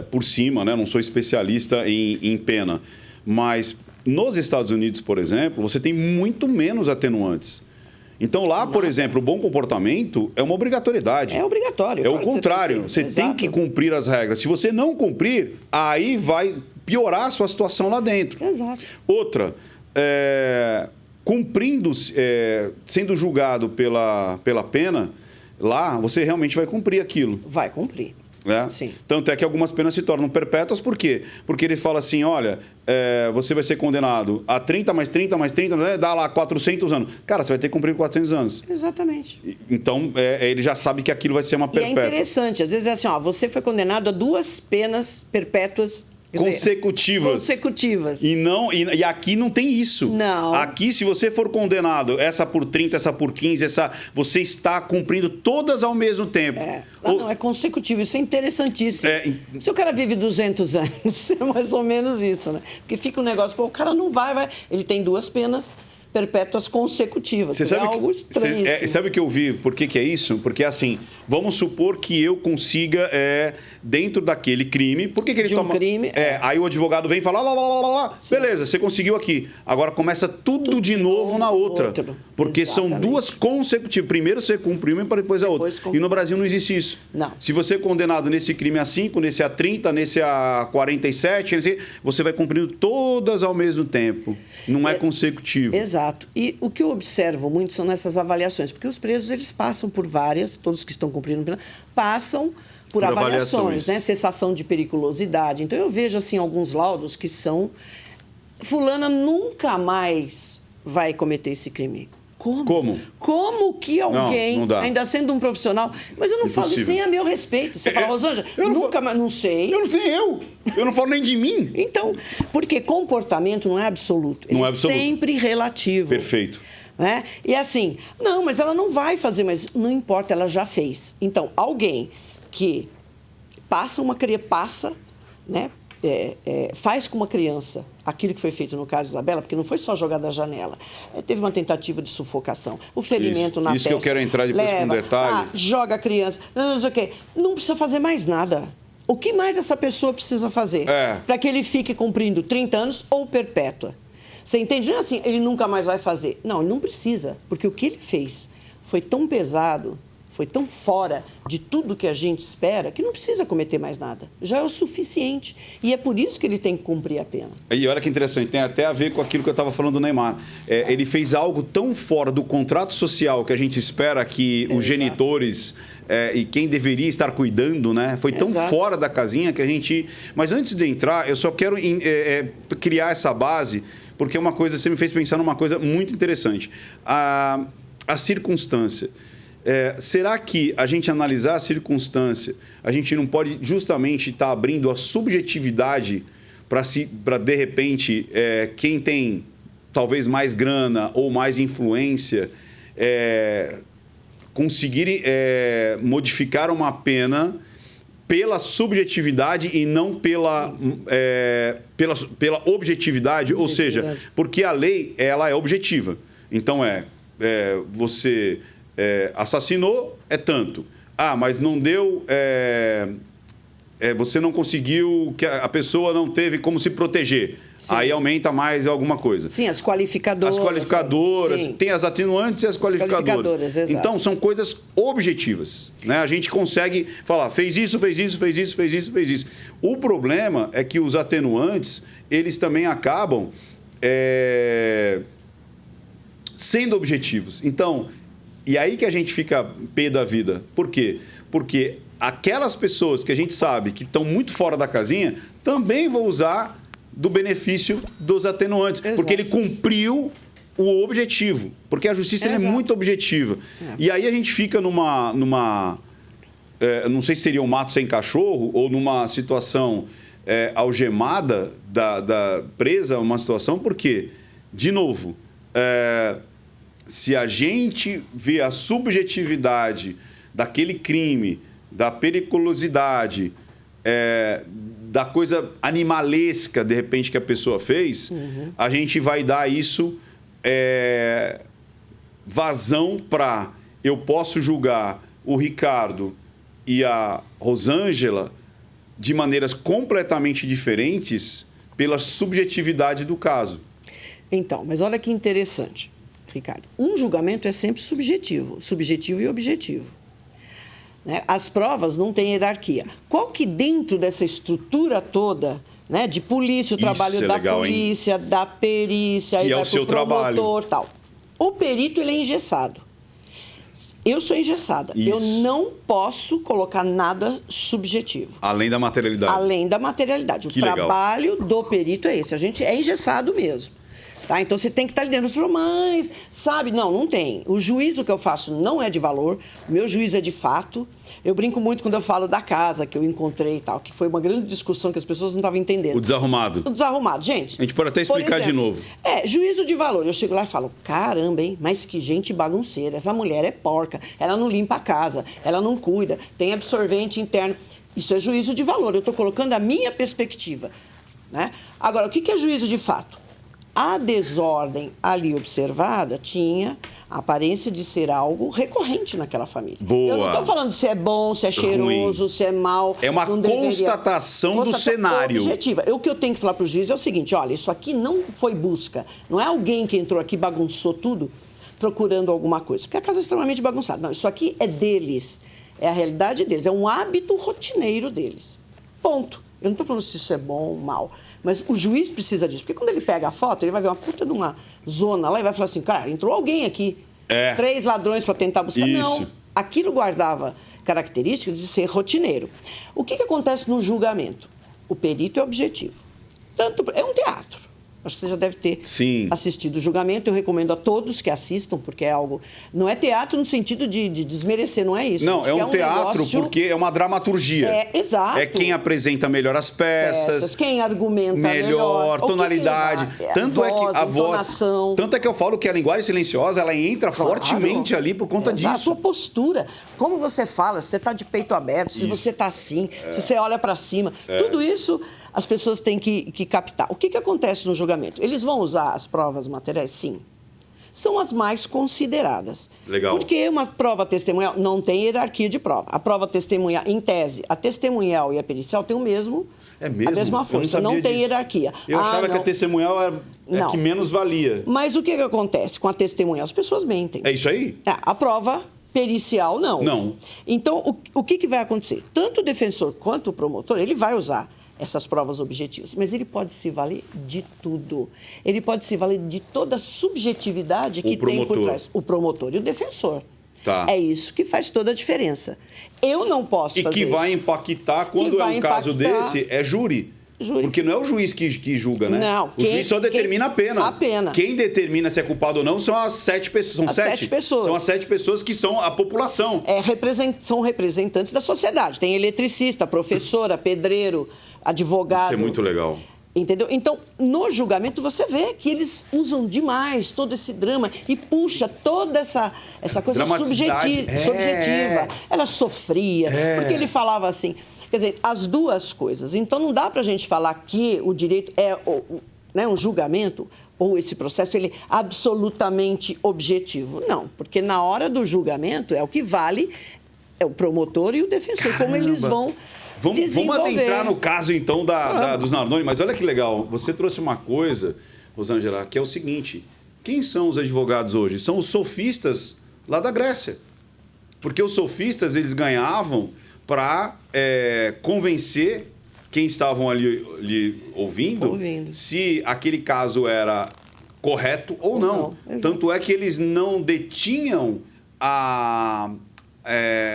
por cima, né? Não sou especialista em pena, mas nos Estados Unidos, por exemplo, você tem muito menos atenuantes. Então, lá, por exemplo, o bom comportamento é uma obrigatoriedade. É obrigatório. É o claro que contrário. Você tem Exato. que cumprir as regras. Se você não cumprir, aí vai piorar a sua situação lá dentro. Exato. Outra, cumprindo, sendo julgado pela pena, lá você realmente vai cumprir aquilo. Vai cumprir. Né? Sim. Tanto é que algumas penas se tornam perpétuas, por quê? Porque ele fala assim, olha, você vai ser condenado a 30 mais 30 mais 30, né? Dá lá 400 anos. Cara, você vai ter que cumprir 400 anos. Exatamente. Então, ele já sabe que aquilo vai ser uma E é perpétua. interessante, às vezes é assim, você foi condenado a 2 penas perpétuas quer dizer, consecutivas. E aqui não tem isso. Não. Aqui, se você for condenado, essa por 30, essa por 15, você está cumprindo todas ao mesmo tempo. Não, é consecutivo. Isso é interessantíssimo. Se o cara vive 200 anos, é mais ou menos isso, né? Porque fica um negócio, o cara não vai. Ele tem 2 penas perpétuas consecutivas. Você sabe algo estranho. sabe o que eu vi? Por que é isso? Porque, assim, vamos supor que eu consiga, dentro daquele crime... Por que ele toma... crime. Aí o advogado vem e fala, lá. Beleza, você conseguiu aqui. Agora começa tudo de novo na outra. Porque Exatamente. são 2 consecutivas. Primeiro você cumpre uma e depois a outra. E no Brasil não existe isso. Não. Se você é condenado nesse crime a 5, nesse a 30, nesse a 47, você vai cumprindo todas ao mesmo tempo. Não é consecutivo. Exato. E o que eu observo muito são nessas avaliações, porque os presos eles passam por várias, todos que estão cumprindo pena, passam por avaliações, né? Cessação de periculosidade. Então eu vejo assim alguns laudos que são fulana nunca mais vai cometer esse crime. Como? Como que alguém, não dá. ainda sendo um profissional... Mas eu não falo isso nem a meu respeito. Você fala, Rosângela, nunca mais... Não sei. Eu não falo nem de mim. Então, porque comportamento não é absoluto. Ele Não é absoluto. sempre relativo. Perfeito. Né? E assim, não, mas ela não vai fazer, mas não importa, ela já fez. Então, alguém que né? Faz com uma criança aquilo que foi feito no caso de Isabela, porque não foi só jogar da janela. Teve uma tentativa de sufocação, o ferimento na testa. Isso que eu quero entrar depois com detalhe. Joga a criança, não sei o quê. Não precisa fazer mais nada. O que mais essa pessoa precisa fazer? Para que ele fique cumprindo 30 anos ou perpétua? Você entende? Não é assim, ele nunca mais vai fazer. Não, ele não precisa, porque o que ele fez foi tão pesado, foi tão fora de tudo que a gente espera, que não precisa cometer mais nada. Já é o suficiente. E é por isso que ele tem que cumprir a pena. E olha que interessante, tem até a ver com aquilo que eu estava falando do Neymar. Ele fez algo tão fora do contrato social que a gente espera que os genitores e quem deveria estar cuidando, né? Foi tão fora da casinha que a gente... Mas antes de entrar, eu só quero criar essa base, porque uma coisa, você me fez pensar numa coisa muito interessante. A circunstância. Será que a gente analisar a circunstância, a gente não pode justamente estar abrindo a subjetividade para de repente, quem tem talvez mais grana ou mais influência, conseguir modificar uma pena pela subjetividade e não pela objetividade, ou seja, porque a lei ela é objetiva. Então você assassinou, é tanto. Ah, mas não deu... você não conseguiu, que a pessoa não teve como se proteger. Sim. Aí aumenta mais alguma coisa. Sim, as qualificadoras. As qualificadoras, sim. Tem as atenuantes e as qualificadoras. Exato. Então, são coisas objetivas. Né? A gente consegue falar, fez isso. O problema é que os atenuantes, eles também acabam sendo objetivos. Então, e aí que a gente fica pé da vida. Por quê? Porque aquelas pessoas que a gente sabe que estão muito fora da casinha também vão usar do benefício dos atenuantes, Exato. porque ele cumpriu o objetivo, porque a justiça é muito objetiva. E aí a gente fica numa não sei se seria um mato sem cachorro ou numa situação algemada, presa, uma situação, porque, de novo, se a gente vê a subjetividade daquele crime, da periculosidade, da coisa animalesca, de repente, que a pessoa fez, a gente vai dar isso vazão para... Eu posso julgar o Ricardo e a Rosângela de maneiras completamente diferentes pela subjetividade do caso. Então, mas olha que interessante, Ricardo. Um julgamento é sempre subjetivo e objetivo. As provas não têm hierarquia. Qual que dentro dessa estrutura toda, né, de polícia, o trabalho da polícia, hein? Da perícia, que é o seu trabalho, tal. O perito ele é engessado. Eu sou engessada. Isso. Eu não posso colocar nada subjetivo. Além da materialidade. Além da materialidade. O trabalho do perito é esse. A gente é engessado mesmo. Tá? Então, você tem que estar ali dentro. Você falou, mas, sabe? Não tem. O juízo que eu faço não é de valor. O meu juízo é de fato. Eu brinco muito quando eu falo da casa que eu encontrei e tal, que foi uma grande discussão que as pessoas não estavam entendendo. O desarrumado. O desarrumado. Gente... A gente pode até explicar de novo. Juízo de valor. Eu chego lá e falo, caramba, hein? Mas que gente bagunceira. Essa mulher é porca. Ela não limpa a casa. Ela não cuida. Tem absorvente interno. Isso é juízo de valor. Eu estou colocando a minha perspectiva. Né? Agora, o que é juízo de fato? A desordem ali observada tinha a aparência de ser algo recorrente naquela família. Boa. Eu não estou falando se é bom, se é cheiroso, ruim. Se é mal. É uma constatação do cenário. Objetiva. O que eu tenho que falar para o juiz é o seguinte, olha, isso aqui não foi busca. Não é alguém que entrou aqui e bagunçou tudo procurando alguma coisa. Porque a casa é extremamente bagunçada. Não, isso aqui é deles. É a realidade deles. É um hábito rotineiro deles. Ponto. Eu não estou falando se isso é bom ou mal. Mas o juiz precisa disso. Porque quando ele pega a foto, ele vai ver uma puta de uma zona lá e vai falar assim, cara, entrou alguém aqui. 3 ladrões para tentar buscar. Isso. Não. Aquilo guardava características de ser rotineiro. O que acontece no julgamento? O perito é objetivo. É um teatro. Acho que você já deve ter assistido o julgamento. Eu recomendo a todos que assistam, porque é algo... Não é teatro no sentido de desmerecer, não é isso. Não, é um teatro porque é uma dramaturgia. Exato. É quem apresenta melhor as peças. Quem argumenta melhor, tonalidade. Tanto é que a voz... Tanto é que eu falo que a linguagem silenciosa, ela entra fortemente ali por conta disso. A sua postura. Como você fala, se você está de peito aberto, se você está assim, se você olha para cima. Tudo isso... As pessoas têm que captar. O que acontece no julgamento? Eles vão usar as provas materiais? Sim. São as mais consideradas. Legal. Porque uma prova testemunhal não tem hierarquia de prova. A prova testemunhal, em tese, a testemunhal e a pericial têm a mesma força. Não tem hierarquia. Eu achava que a testemunhal é a que menos valia. Mas o que acontece com a testemunhal? As pessoas mentem. É isso aí? A prova pericial, não. Não. Então, o que vai acontecer? Tanto o defensor quanto o promotor, ele vai usar essas provas objetivas, mas ele pode se valer de tudo. Ele pode se valer de toda a subjetividade que tem por trás. O promotor e o defensor. Tá. É isso que faz toda a diferença. Eu não posso fazer isso. E que vai impactar, quando é um caso desse, é júri. Porque não é o juiz que julga, né? Não. O juiz só determina a pena. A pena. Quem determina se é culpado ou não são as 7 pessoas. São 7 pessoas. São as 7 pessoas que são a população. São representantes da sociedade. Tem eletricista, professora, pedreiro, advogado. Isso é muito legal. Entendeu? Então, no julgamento, você vê que eles usam demais todo esse drama e puxa toda essa coisa subjetiva. Ela sofria, porque ele falava assim... Quer dizer, as duas coisas. Então, não dá para a gente falar que o direito é né, um julgamento ou esse processo ele é absolutamente objetivo. Não, porque na hora do julgamento é o que vale é o promotor e o defensor, como eles vão Vamos adentrar no caso, então, dos Nardoni. Mas olha que legal, você trouxe uma coisa, Rosângela, que é o seguinte, quem são os advogados hoje? São os sofistas lá da Grécia. Porque os sofistas, eles ganhavam para convencer quem estavam ali ouvindo se aquele caso era correto ou não. Tanto é que eles não detinham a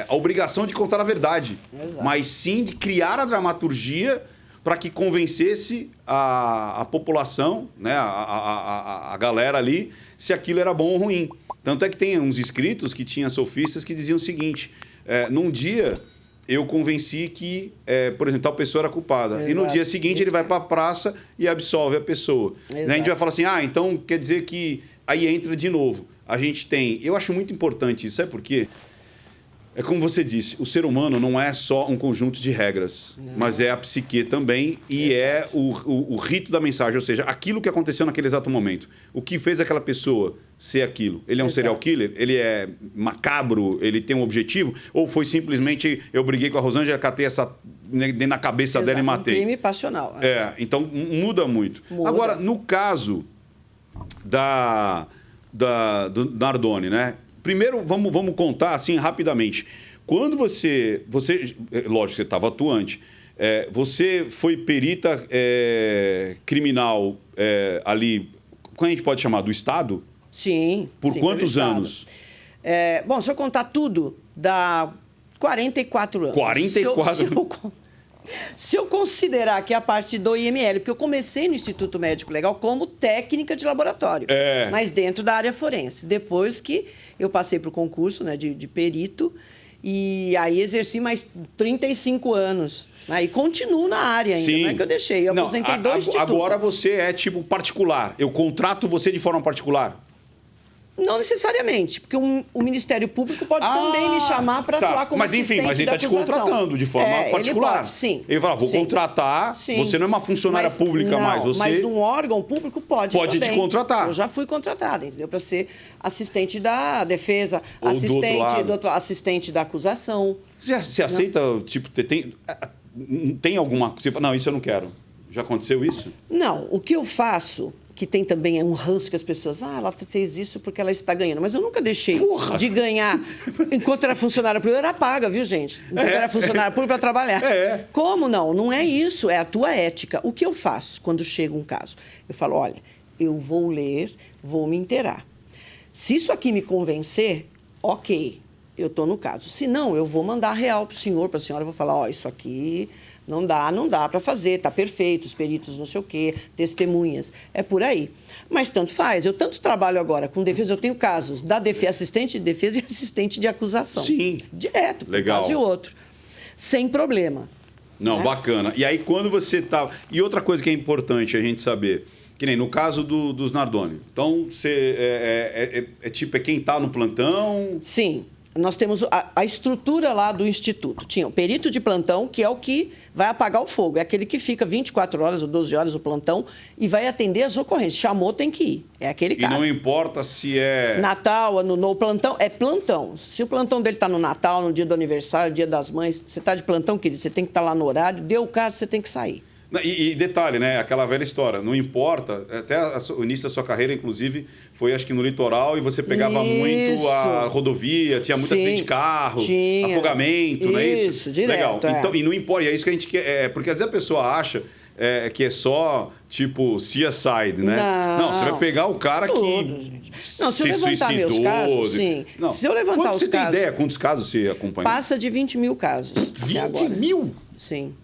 obrigação de contar a verdade, mas sim de criar a dramaturgia para que convencesse a população, né, a galera ali, se aquilo era bom ou ruim. Tanto é que tem uns escritos que tinha sofistas que diziam o seguinte, num dia eu convenci que, por exemplo, tal pessoa era culpada. Exato. E no dia seguinte ele vai para a praça e absolve a pessoa. A gente vai falar assim, então quer dizer que aí entra de novo. A gente tem... Eu acho muito importante isso, sabe por quê? É como você disse, o ser humano não é só um conjunto de regras, mas é a psique também e é o rito da mensagem, ou seja, aquilo que aconteceu naquele exato momento. O que fez aquela pessoa ser aquilo? Ele é um serial killer? Ele é macabro? Ele tem um objetivo? Ou foi simplesmente, eu briguei com a Rosângela, catei essa na cabeça dela e matei? Um crime passional. Então muda muito. Agora, no caso do Nardoni, né? Primeiro, vamos contar assim rapidamente. Quando você lógico, você estava atuante, você foi perita criminal ali, como a gente pode chamar, do Estado? Sim. Por quantos anos? Bom, se eu contar tudo, dá 44 anos. 44? Se eu considerar que a parte do IML, porque eu comecei no Instituto Médico Legal como técnica de laboratório, mas dentro da área forense. Depois que eu passei para o concurso, né, de perito, e aí exerci mais 35 anos. Aí continuo na área ainda, não é que eu deixei. Eu aposentei 2 institutos. Agora você é tipo particular. Eu contrato você de forma particular? Não necessariamente, porque o Ministério Público pode também me chamar para atuar como assistente da acusação. Mas ele está te contratando de forma particular. Ele pode, sim. Ele fala, vou contratar, você não é uma funcionária pública mais. Mas um órgão público pode te contratar. Eu já fui contratada, entendeu? Para ser assistente da defesa, ou assistente da acusação. Você aceita, tipo, tem alguma... Você fala, não, isso eu não quero. Já aconteceu isso? Não, o que eu faço... que tem também um ranço que as pessoas... ela fez isso porque ela está ganhando. Mas eu nunca deixei de ganhar enquanto era funcionária pública. Eu era paga, viu, gente? Enquanto era funcionária pública para trabalhar. Como não? Não é isso. É a tua ética. O que eu faço quando chega um caso? Eu falo, olha, eu vou ler, vou me inteirar. Se isso aqui me convencer, ok, eu estou no caso. Se não, eu vou mandar real para o senhor, para a senhora. Eu vou falar, isso aqui... Não dá para fazer, está perfeito, os peritos não sei o quê, testemunhas, é por aí. Mas tanto faz, eu tanto trabalho agora com defesa, eu tenho casos da assistente de defesa e assistente de acusação. Sim. Direto, legal. Um caso e outro, sem problema. Não, bacana. E aí quando você está... E outra coisa que é importante a gente saber, que nem no caso dos Nardoni. Então, você tipo, quem está no plantão? Sim. Nós temos a estrutura lá do Instituto. Tinha o perito de plantão, que é o que vai apagar o fogo. É aquele que fica 24 horas ou 12 horas o plantão e vai atender as ocorrências. Chamou, tem que ir. É aquele cara. E não importa se é... Natal, no plantão, é plantão. Se o plantão dele está no Natal, no dia do aniversário, dia das mães, você está de plantão, querido, você tem que estar lá no horário, deu o caso, você tem que sair. E detalhe, né? Aquela velha história, não importa, até o início da sua carreira, inclusive, foi acho que no litoral e você pegava muito a rodovia, tinha muito acidente de carro, afogamento, não é isso? Isso, direto. Legal. Então, e não importa, e é isso que a gente quer, porque às vezes a pessoa acha que é só, tipo, CSI, né? Não, você vai pegar o cara gente. Não, se eu levantar suicidou, meus casos, sim. Não. Se eu levantar os casos... Você tem ideia quantos casos você acompanha? Passa de 20 mil casos. 20 mil? Sim.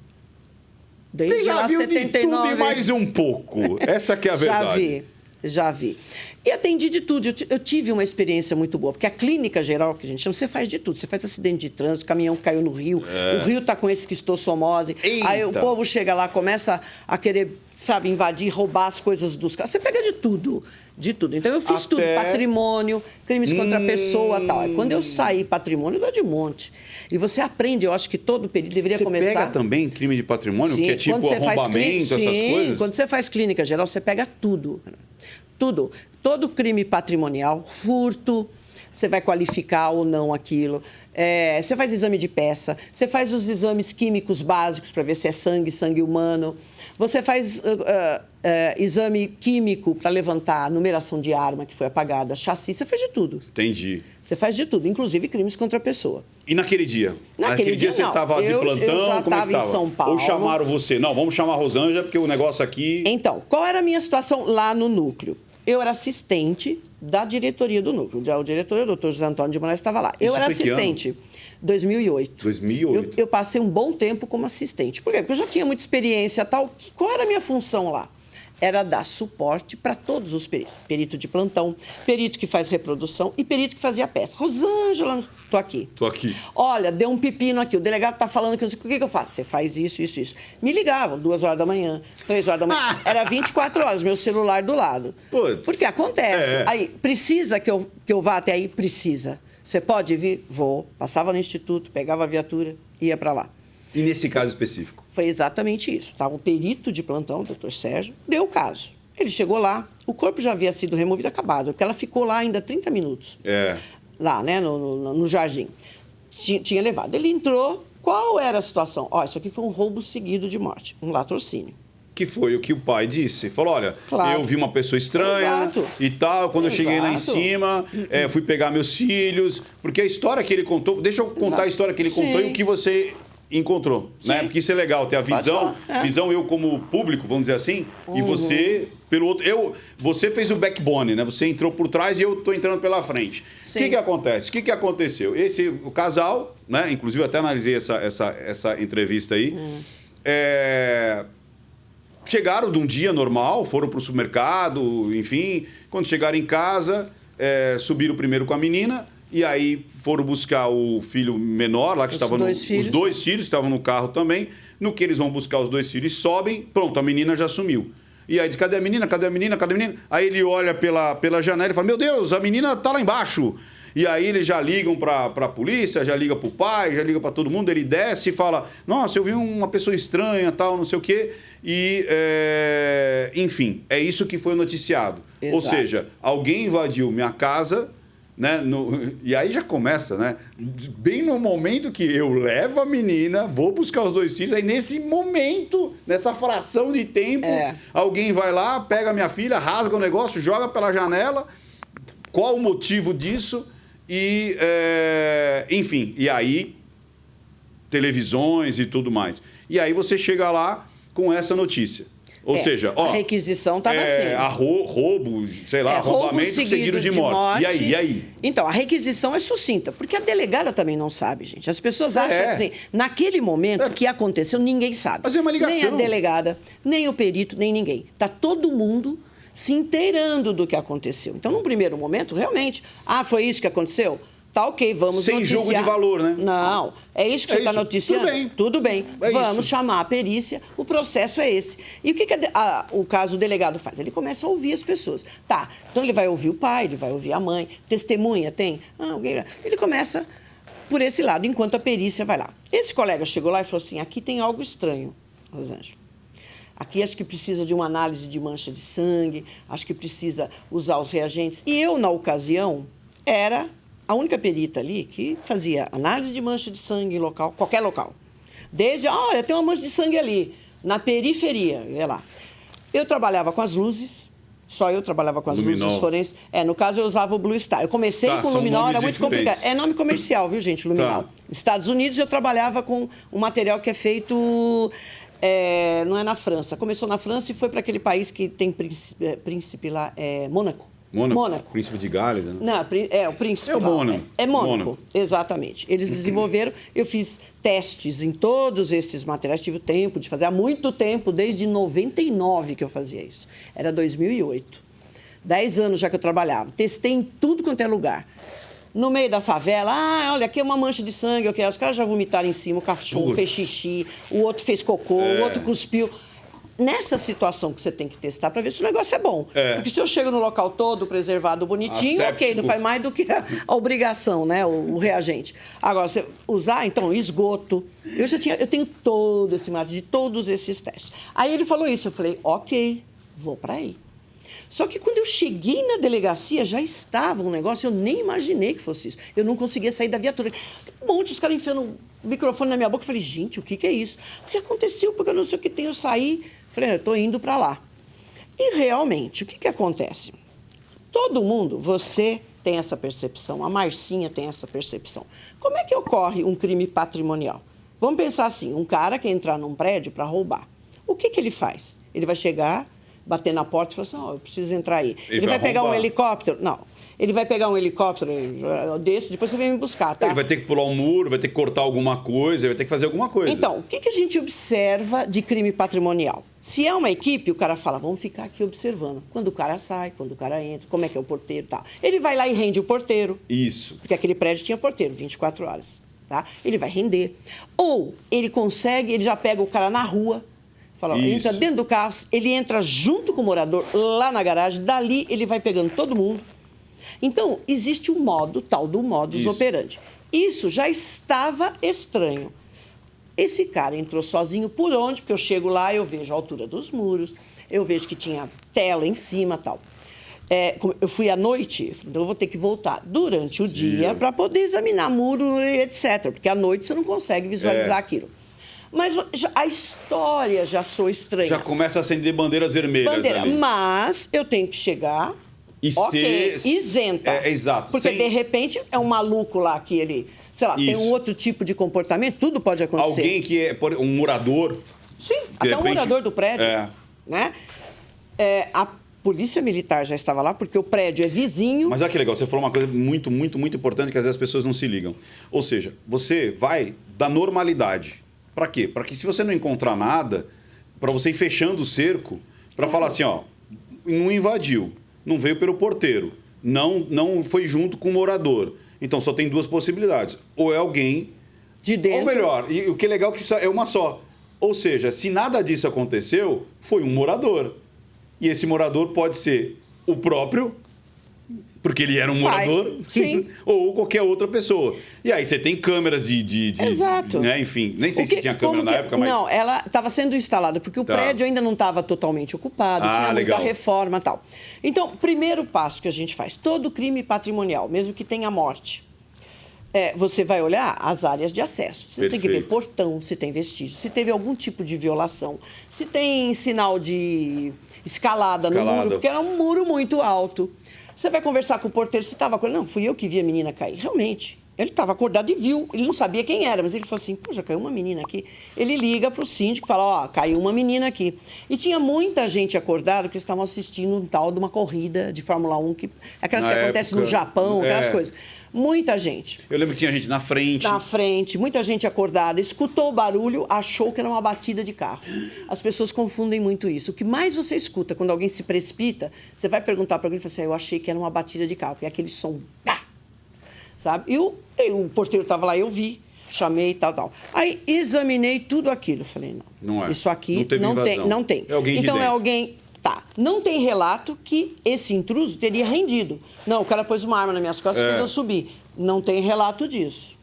Você já viu 79... de tudo e mais um pouco. Essa que é a verdade. Já vi. E atendi de tudo. Eu tive uma experiência muito boa, porque a clínica geral, que a gente chama, você faz de tudo. Você faz acidente de trânsito, o caminhão caiu no rio, o rio está com esquistossomose. Aí o povo chega lá, começa a querer, sabe, invadir, roubar as coisas dos caras. Você pega de tudo. De tudo. Então, eu fiz tudo. Até- Patrimônio, crimes contra a pessoa e tal. Aí, quando eu saí patrimônio, dá de monte. E você aprende, eu acho que todo período deveria Você começar... pega também crime de patrimônio, Sim, que é tipo quando você faz arrombamento, essas sim, coisas? Quando você faz clínica geral, você pega tudo. Tudo. Todo crime patrimonial, furto, você vai qualificar ou não aquilo. Você faz exame de peça, você faz os exames químicos básicos para ver se é sangue humano. Você faz exame químico para levantar a numeração de arma que foi apagada, chassi, você faz de tudo. Entendi. Você faz de tudo, inclusive crimes contra a pessoa. E naquele dia? Naquele dia, você não. estava de Eu plantão? já Como é que estava em São Paulo. Ou chamaram você? Não, vamos chamar a Rosângela, porque o negócio aqui... Então, qual era a minha situação lá no núcleo? Eu era assistente da diretoria do núcleo. O diretor, o doutor José Antônio de Moraes, estava lá. Eu era foi que ano? assistente. 2008. 2008. Eu passei um bom tempo como assistente. Por quê? Porque eu já tinha muita experiência tal. Qual era a minha função lá? Era dar suporte para todos os peritos. Perito de plantão, perito que faz reprodução e perito que fazia peça. Rosângela, estou aqui. Tô aqui. Olha, deu um pepino aqui, o delegado está falando que não sei o que eu faço. Você faz isso, isso, isso. Me ligavam, 2 horas da manhã, 3 horas da manhã. Era 24 horas, meu celular do lado. Putz. Porque acontece. É. Aí, precisa que eu vá até aí? Precisa. Você pode vir? Vou. Passava no instituto, pegava a viatura, ia para lá. E nesse caso específico? Foi exatamente isso. Estava um perito de plantão, o doutor Sérgio, deu o caso. Ele chegou lá, o corpo já havia sido removido, acabado, porque ela ficou lá ainda 30 minutos. Lá, né, no jardim. Tinha levado. Ele entrou, qual era a situação? Ó, isso aqui foi um roubo seguido de morte, um latrocínio. Que foi o que o pai disse. Falou, olha, Claro. eu vi uma pessoa estranha Exato. e tal. Quando eu cheguei lá em Exato. cima, fui pegar meus filhos. Porque a história que ele contou... Deixa eu contar Exato. a história que ele contou Sim. e o que você encontrou. Né? Sim. Porque isso é legal, ter a visão. falar, é. Visão eu como público, vamos dizer assim. E você pelo outro... Você fez o backbone, né? Você entrou por trás e eu tô entrando pela frente. O Sim. que acontece? O que aconteceu? O casal, né? Inclusive eu até analisei essa entrevista aí. Chegaram de um dia normal, foram para o supermercado, enfim. Quando chegaram em casa, subiram primeiro com a menina e aí foram buscar o filho menor lá que estava dois filhos. Os 2 filhos estavam no carro também. No que eles vão buscar os 2 filhos, sobem, pronto, a menina já sumiu. E aí diz, cadê a menina? Cadê a menina? Cadê a menina? Aí ele olha pela janela e fala, meu Deus, a menina tá lá embaixo. E aí eles já ligam para a polícia, já liga para o pai, já liga para todo mundo. Ele desce e fala, nossa, eu vi uma pessoa estranha, tal, não sei o quê. E, enfim, é isso que foi noticiado. Exato. Ou seja, alguém invadiu minha casa, né? E aí já começa, né? Bem no momento que eu levo a menina, vou buscar os 2 filhos, aí nesse momento, nessa fração de tempo, alguém vai lá, pega a minha filha, rasga o negócio, joga pela janela. Qual o motivo disso? E, enfim, e aí, televisões e tudo mais. E aí você chega lá com essa notícia. Ou seja, ó... A requisição estava assim. Roubo, sei lá, arrombamento seguido de morte. E aí? Então, a requisição é sucinta, porque a delegada também não sabe, gente. As pessoas acham que, assim, naquele momento que aconteceu, ninguém sabe. Mas é uma ligação. Nem a delegada, nem o perito, nem ninguém. Está todo mundo se inteirando do que aconteceu. Então, num primeiro momento, realmente, foi isso que aconteceu? Tá ok, vamos sem noticiar. jogo de valor, né? Não, é isso que você está isso. noticiando? Tudo bem. Tudo bem. É Vamos isso. chamar a perícia, o processo é esse. E o que o caso o delegado faz? Ele começa a ouvir as pessoas. Tá, então ele vai ouvir o pai, ele vai ouvir a mãe, testemunha tem? Alguém... Ele começa por esse lado, enquanto a perícia vai lá. Esse colega chegou lá e falou assim, aqui tem algo estranho, Rosângela. Aqui acho que precisa de uma análise de mancha de sangue, acho que precisa usar os reagentes. E eu, na ocasião, era a única perita ali que fazia análise de mancha de sangue em local, qualquer local. Desde, olha, tem uma mancha de sangue ali, na periferia, ia lá. Eu trabalhava com as luzes, só eu trabalhava com as Luminol. luzes forenses. No caso, eu usava o Blue Star. Eu comecei com o são Luminol, era nomes muito complicado. diferentes. É nome comercial, viu, gente, Luminol. Tá. Nos Estados Unidos, eu trabalhava com um material que é feito... não é na França. Começou na França e foi para aquele país que tem príncipe lá, Mônaco. Mônaco. Príncipe de Gales, né? Não, o príncipe. É o lá. Mônaco. É Mônaco, Mônaco. exatamente. Eles desenvolveram, eu fiz testes em todos esses materiais, tive o tempo de fazer, há muito tempo, desde 99 que eu fazia isso. Era 2008. 10 anos já que eu trabalhava. Testei em tudo quanto é lugar. No meio da favela, olha, aqui é uma mancha de sangue, ok? Os caras já vomitaram em cima, o cachorro fez xixi, o outro fez cocô, o outro cuspiu. nessa situação que você tem que testar para ver se o negócio é bom. Porque se eu chego no local todo preservado, bonitinho, ok, não faz mais do que a obrigação, né? O reagente. Agora, você usar, então, esgoto. Eu tenho todo esse marketing de todos esses testes. Aí ele falou isso, eu falei, ok, vou para aí. Só que quando eu cheguei na delegacia, já estava um negócio, eu nem imaginei que fosse isso. Eu não conseguia sair da viatura. Um monte, os caras enfiando o microfone na minha boca. Eu falei, gente, o que é isso? O que aconteceu? Porque eu não sei o que tem. Eu saí, falei, eu estou indo para lá. E realmente, o que acontece? Todo mundo, você tem essa percepção, a Marcinha tem essa percepção. Como é que ocorre um crime patrimonial? Vamos pensar assim, um cara que entrar num prédio para roubar. O que ele faz? Ele vai chegar, bater na porta e falar assim, eu preciso entrar aí. Ele vai pegar um helicóptero? Não. Ele vai pegar um helicóptero, eu desço, depois você vem me buscar, tá? Ele vai ter que pular um muro, vai ter que cortar alguma coisa, ele vai ter que fazer alguma coisa. Então, o que a gente observa de crime patrimonial? Se é uma equipe, o cara fala, vamos ficar aqui observando. Quando o cara sai, quando o cara entra, como é que é o porteiro e tal. Ele vai lá e rende o porteiro. Isso. Porque aquele prédio tinha porteiro, 24 horas. Tá? Ele vai render. Ou ele consegue, ele já pega o cara na rua, fala, entra dentro do carro, ele entra junto com o morador lá na garagem, dali ele vai pegando todo mundo. Então, existe um modo, tal do modus operandi. Isso já estava estranho. Esse cara entrou sozinho por onde? Porque eu chego lá, eu vejo a altura dos muros, eu vejo que tinha tela em cima e tal. Eu fui à noite, então eu vou ter que voltar durante o dia para poder examinar muro e etc. Porque à noite você não consegue visualizar aquilo. Mas a história já soa estranha. Já começa a acender bandeiras vermelhas ali. Mas eu tenho que chegar e ser isenta. Exato. Porque, de repente, é um maluco lá que ele, sei lá, tem um outro tipo de comportamento, tudo pode acontecer. Alguém que é um morador. Sim, até um morador do prédio. Né? A polícia militar já estava lá, porque o prédio é vizinho. Mas olha que legal, você falou uma coisa muito, muito, muito importante que às vezes as pessoas não se ligam. Ou seja, você vai da normalidade. Para quê? Para que se você não encontrar nada, para você ir fechando o cerco, para falar assim, ó, não invadiu, não veio pelo porteiro, não foi junto com o morador. Então só tem duas possibilidades. Ou é alguém de dentro. Ou melhor, e o que é legal é que é uma só. Ou seja, se nada disso aconteceu, foi um morador. E esse morador pode ser o próprio, porque ele era um morador, sim. ou qualquer outra pessoa. E aí você tem câmeras Exato. Né? Enfim, nem sei se tinha câmera na época, mas... Não, ela estava sendo instalada, porque o prédio ainda não estava totalmente ocupado, tinha muita reforma e tal. Então, primeiro passo que a gente faz, todo crime patrimonial, mesmo que tenha morte, você vai olhar as áreas de acesso. Você tem que ver portão, se tem vestígio, se teve algum tipo de violação, se tem sinal de escalada no muro, porque era um muro muito alto. Você vai conversar com o porteiro, se estava acordado. Não, fui eu que vi a menina cair. Realmente, ele estava acordado e viu. Ele não sabia quem era, mas ele falou assim, já caiu uma menina aqui. Ele liga para o síndico e fala, caiu uma menina aqui. E tinha muita gente acordada que estavam assistindo um tal de uma corrida de Fórmula 1, aquelas que acontecem no Japão, aquelas coisas. Muita gente. Eu lembro que tinha gente na frente. Na frente, muita gente acordada, escutou o barulho, achou que era uma batida de carro. As pessoas confundem muito isso. O que mais você escuta quando alguém se precipita, você vai perguntar para alguém e fala assim, eu achei que era uma batida de carro, porque é aquele som, pá, sabe? E o porteiro estava lá, eu vi, chamei e tal. Aí examinei tudo aquilo, falei, não é. Isso aqui não tem. É alguém de então dentro. É alguém... Tá, não tem relato que esse intruso teria rendido. Não, o cara pôs uma arma nas minhas costas e fez eu subir. Não tem relato disso.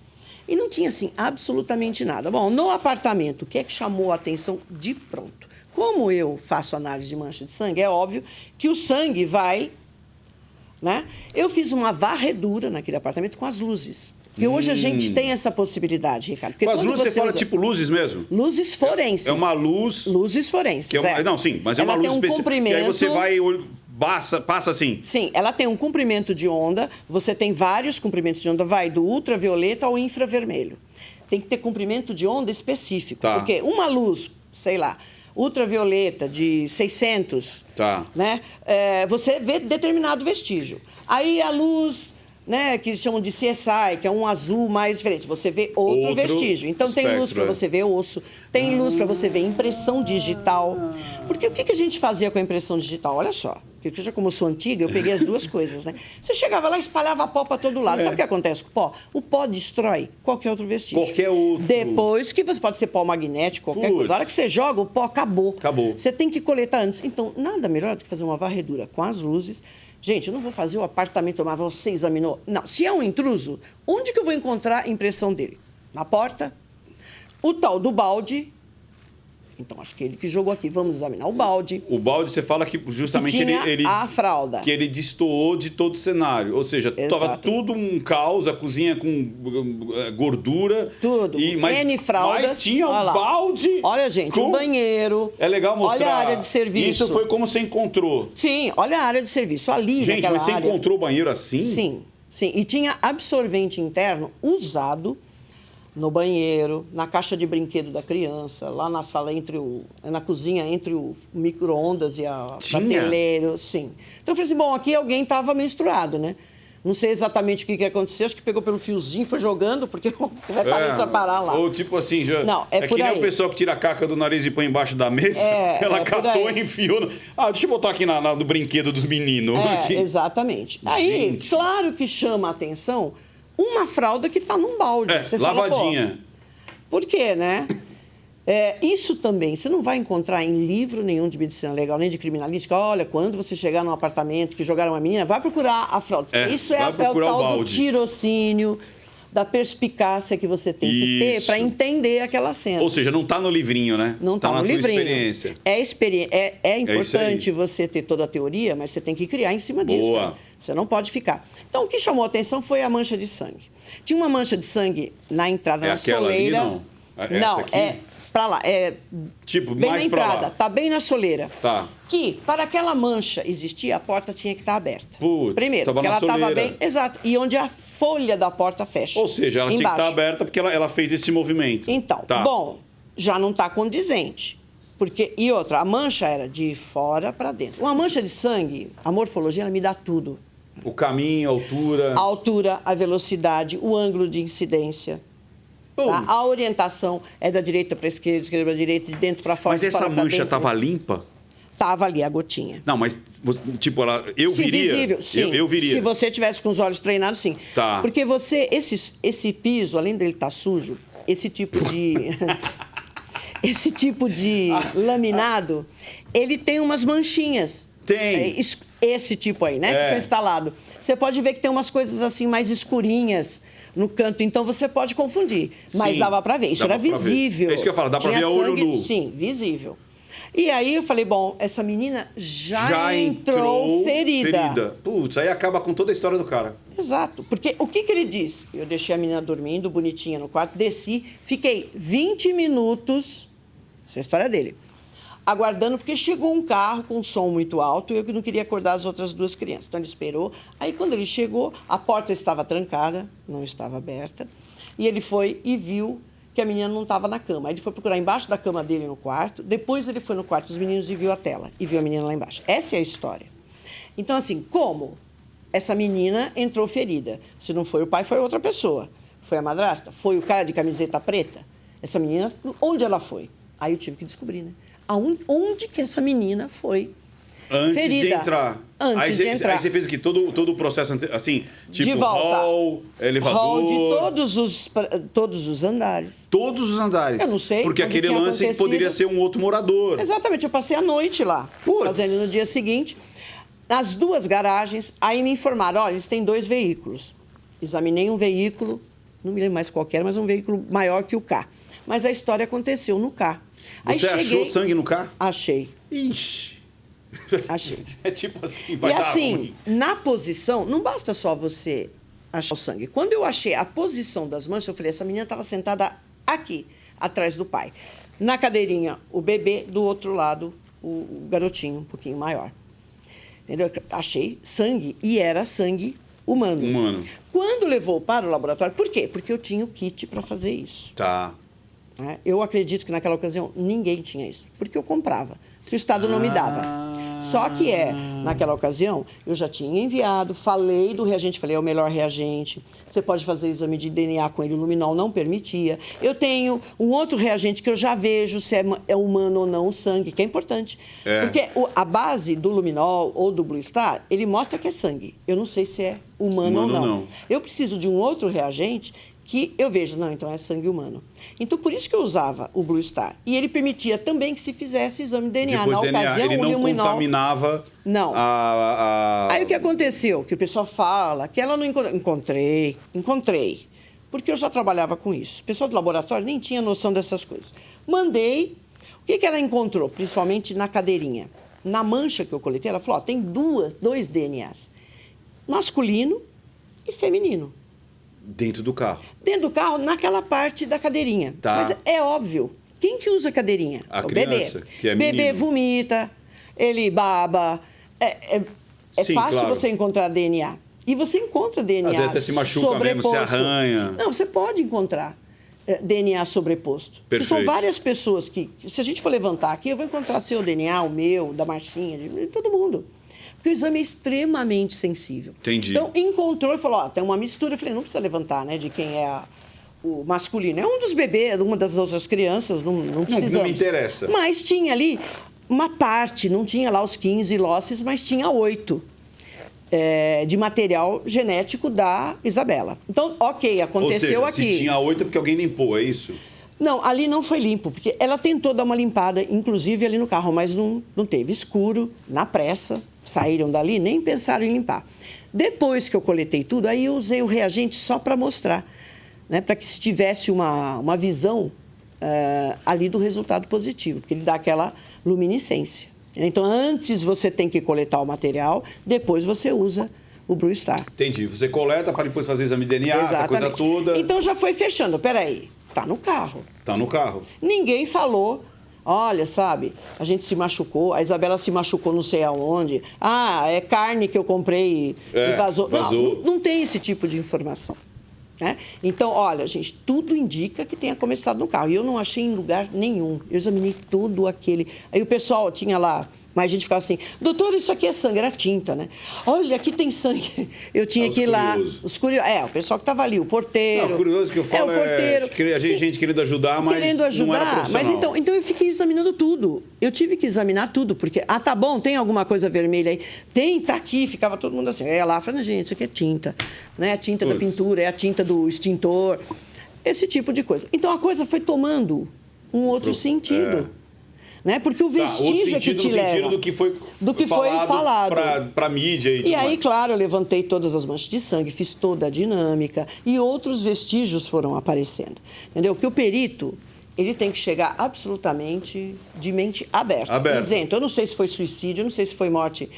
E não tinha, assim, absolutamente nada. Bom, no apartamento, o que é que chamou a atenção de pronto? Como eu faço análise de mancha de sangue, é óbvio que o sangue vai... né? Eu fiz uma varredura naquele apartamento com as luzes. Porque hoje a gente tem essa possibilidade, Ricardo. Com as luzes você fala tipo luzes mesmo? Luzes forenses. É uma luz... Luzes forenses, Não, sim, mas é uma luz específica. Comprimento... E aí você vai... Passa assim. Sim, ela tem um comprimento de onda, você tem vários comprimentos de onda, vai do ultravioleta ao infravermelho. Tem que ter comprimento de onda específico, porque uma luz, sei lá, ultravioleta de 600, né? Você vê determinado vestígio. Aí a luz né, que eles chamam de CSI, que é um azul mais diferente. Você vê outro vestígio. Então, tem luz para você ver osso, tem luz para você ver impressão digital. Porque o que a gente fazia com a impressão digital? Olha só, porque já como eu sou antiga, eu peguei as duas coisas, né? Você chegava lá e espalhava pó para todo lado. Sabe o que acontece com o pó? O pó destrói qualquer outro vestígio. Qualquer outro. Depois que você pode ser pó magnético, qualquer coisa. A hora que você joga, o pó acabou. Acabou. Você tem que coletar antes. Então, nada melhor do que fazer uma varredura com as luzes. Gente, eu não vou fazer o apartamento, mas você examinou. Não, se é um intruso, onde que eu vou encontrar a impressão dele? Na porta? O tal do balde. Então, acho que ele que jogou aqui. Vamos examinar o balde. O balde, você fala que justamente que tinha ele a fralda. Que ele destoou de todo o cenário. Ou seja, estava tudo um caos, a cozinha com gordura. Tudo. Mas, N fraldas. Mas tinha um balde. Olha, gente, o banheiro. É legal mostrar. Olha a área de serviço. Isso foi como você encontrou. Sim, olha a área de serviço. Ali, gente, naquela mas você área... encontrou o banheiro assim? Sim, sim. E tinha absorvente interno usado no banheiro, na caixa de brinquedo da criança, lá na sala na cozinha entre o micro-ondas e a prateleira, sim. Então eu falei assim, bom, aqui alguém estava menstruado, né? Não sei exatamente o que aconteceu, acho que pegou pelo fiozinho, foi jogando, porque vai parar lá. Ou tipo assim, já... Não, é que nem o pessoal que tira a caca do nariz e põe embaixo da mesa, ela catou e enfiou. Deixa eu botar aqui no brinquedo dos meninos. Exatamente. Aí, claro que chama a atenção uma fralda que está num balde. Você lavadinha. Fala, por quê, né? Isso também, você não vai encontrar em livro nenhum de medicina legal, nem de criminalística. Olha, quando você chegar num apartamento que jogaram uma menina, vai procurar a fralda. Isso é o tal do tirocínio, da perspicácia que você tem que ter para entender aquela cena. Ou seja, não está no livrinho, né? Não está no livrinho. Experiência. É importante você ter toda a teoria, mas você tem que criar em cima disso. Boa. Né? Você não pode ficar. Então, o que chamou a atenção foi a mancha de sangue. Tinha uma mancha de sangue na entrada da soleira. Ali, não? Não, aqui? é para lá. Tipo, bem mais na para entrada. lá. Tá bem na soleira. Tá. Que, para aquela mancha existir, a porta tinha que estar aberta. Putz, primeiro, porque ela estava bem... Exato. E onde a folha da porta fecha. Ou seja, ela tinha que estar aberta porque ela fez esse movimento. Então, bom, já não está condizente. E outra, a mancha era de fora para dentro. Uma mancha de sangue, a morfologia, ela me dá tudo. O caminho, a altura. A altura, a velocidade, o ângulo de incidência. Tá? A orientação é da direita para a esquerda, esquerda para a direita, de dentro para fora. Mas essa mancha estava limpa? Estava ali a gotinha. Não, mas tipo, eu sim, viria. Visível, sim. Eu viria. Se você tivesse com os olhos treinados, sim. Tá. Porque esse piso, além dele estar sujo, esse tipo de laminado, ele tem umas manchinhas. Tem. Esse tipo aí, né? Que foi instalado. Você pode ver que tem umas coisas assim mais escurinhas no canto, então você pode confundir. Mas sim, dava para ver, isso era visível. É isso que eu falo, dá para ver a olho nu. Sim, visível. E aí eu falei, bom, essa menina já entrou ferida. Putz, aí acaba com toda a história do cara. Exato, porque o que ele disse? Eu deixei a menina dormindo, bonitinha no quarto, desci, fiquei 20 minutos, essa é a história dele, aguardando, porque chegou um carro com um som muito alto e eu não queria acordar as outras duas crianças. Então ele esperou, aí quando ele chegou, a porta estava trancada, não estava aberta, e ele foi e viu que a menina não estava na cama. Aí ele foi procurar embaixo da cama dele no quarto, depois ele foi no quarto dos meninos e viu a tela, e viu a menina lá embaixo. Essa é a história. Então, assim, como essa menina entrou ferida? Se não foi o pai, foi outra pessoa. Foi a madrasta? Foi o cara de camiseta preta? Essa menina, onde ela foi? Aí eu tive que descobrir, né? Onde que essa menina foi antes ferida? De entrar. Antes de entrar. Aí você fez o quê? Todo o processo, assim, tipo de volta. hall, elevador... Hall de todos os andares. Todos os andares? Eu não sei. Porque aquele lance poderia ser um outro morador. Exatamente, eu passei a noite lá, fazendo no dia seguinte. Nas duas garagens, aí me informaram, olha, eles têm 2 veículos. Examinei um veículo, não me lembro mais qual era, mas um veículo maior que o K. Mas a história aconteceu no K. Você achou sangue no K? Achei. Ixi. Achei. É tipo assim, vai dar ruim. Na posição, não basta só você achar o sangue. Quando eu achei a posição das manchas, eu falei, essa menina estava sentada aqui, atrás do pai. Na cadeirinha, o bebê, do outro lado, o garotinho, um pouquinho maior. Entendeu? Achei sangue, e era sangue humano. Quando levou para o laboratório, por quê? Porque eu tinha o kit para fazer isso. Tá. Eu acredito que naquela ocasião ninguém tinha isso, porque eu comprava, que o Estado não me dava. Só que naquela ocasião, eu já tinha enviado, falei do reagente, falei, é o melhor reagente, você pode fazer exame de DNA com ele, o luminol não permitia. Eu tenho um outro reagente que eu já vejo se é humano ou não o sangue, que é importante. Porque a base do luminol ou do Blue Star, ele mostra que é sangue. Eu não sei se é humano ou não. Eu preciso de um outro reagente que eu vejo, não, então é sangue humano. Então, por isso que eu usava o Blue Star. E ele permitia também que se fizesse exame de DNA. Depois na DNA, ocasião, ele não contaminava não. Aí o que aconteceu? Que o pessoal fala que ela não encontrei. Porque eu já trabalhava com isso. O pessoal do laboratório nem tinha noção dessas coisas. Mandei. O que ela encontrou? Principalmente na cadeirinha. Na mancha que eu coletei, ela falou, tem dois DNAs. Masculino e feminino. Dentro do carro. Dentro do carro, naquela parte da cadeirinha. Tá. Mas é óbvio. Quem que usa cadeirinha? A o criança, bebê. que é Bebê menino. vomita, ele baba. É Sim, fácil claro. você encontrar DNA. E você encontra DNA Às vezes até se machuca mesmo, se arranha. Não, você pode encontrar DNA sobreposto. Perfeito. São várias pessoas que, se a gente for levantar aqui, eu vou encontrar seu DNA, o meu, da Marcinha, de todo mundo. Porque o exame é extremamente sensível. Entendi. Então, encontrou e falou, tem uma mistura. Eu falei, não precisa levantar, né, de quem é o masculino. É um dos bebês, uma das outras crianças, não precisamos. Não me interessa. Mas tinha ali uma parte, não tinha lá os 15 losses, mas tinha 8 de material genético da Isabela. Então, ok, aconteceu. Ou seja, aqui. Se tinha 8 é porque alguém limpou, é isso? Não, ali não foi limpo, porque ela tentou dar uma limpada, inclusive ali no carro, mas não teve. Escuro, na pressa, saíram dali, nem pensaram em limpar. Depois que eu coletei tudo, aí eu usei o reagente só para mostrar, né, para que se tivesse uma visão ali do resultado positivo, porque ele dá aquela luminescência. Então, antes você tem que coletar o material, depois você usa o Blue Star. Entendi. Você coleta para depois fazer exame de DNA, essa coisa toda. Então, já foi fechando. Peraí, tá no carro. Tá no carro. Ninguém falou, olha, sabe, a gente se machucou, a Isabela se machucou não sei aonde. Ah, é carne que eu comprei e vazou. Não tem esse tipo de informação. Né? Então, olha, gente, tudo indica que tenha começado no carro. E eu não achei em lugar nenhum. Eu examinei todo aquele... Aí o pessoal tinha lá... Mas a gente ficava assim, doutor, isso aqui é sangue, era tinta, né? Olha, aqui tem sangue. Eu tinha que ir lá. Os curiosos. O pessoal que estava ali, o porteiro. Não, curioso que eu falo o porteiro. A gente querendo ajudar, mas não era profissional. Mas então eu fiquei examinando tudo. Eu tive que examinar tudo, porque, tá bom, tem alguma coisa vermelha aí? Tem, tá aqui. Ficava todo mundo assim. Lá, falando, gente, isso aqui é tinta. Né? A tinta da pintura, é a tinta do extintor. Esse tipo de coisa. Então a coisa foi tomando um outro sentido. Né? Porque o vestígio é que te leva. No sentido do que foi falado. Para a mídia e tudo aí, mais. claro, eu levantei todas as manchas de sangue, fiz toda a dinâmica e outros vestígios foram aparecendo. Entendeu? Porque o perito, ele tem que chegar absolutamente de mente aberta. Isento. Eu não sei se foi suicídio, eu não sei se foi morte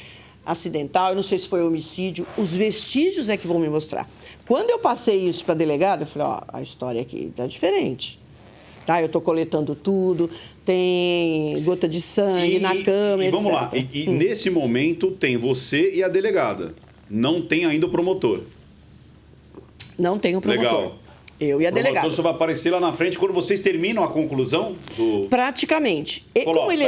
acidental, eu não sei se foi homicídio. Os vestígios é que vão me mostrar. Quando eu passei isso para a delegada, eu falei, a história aqui está diferente. Tá, eu estou coletando tudo, tem gota de sangue na cama, etc. Vamos lá, e nesse momento tem você e a delegada. Não tem ainda o promotor. Não tem o promotor. Legal. Eu e a delegada. O promotor só vai aparecer lá na frente quando vocês terminam a conclusão do... Praticamente. Como ele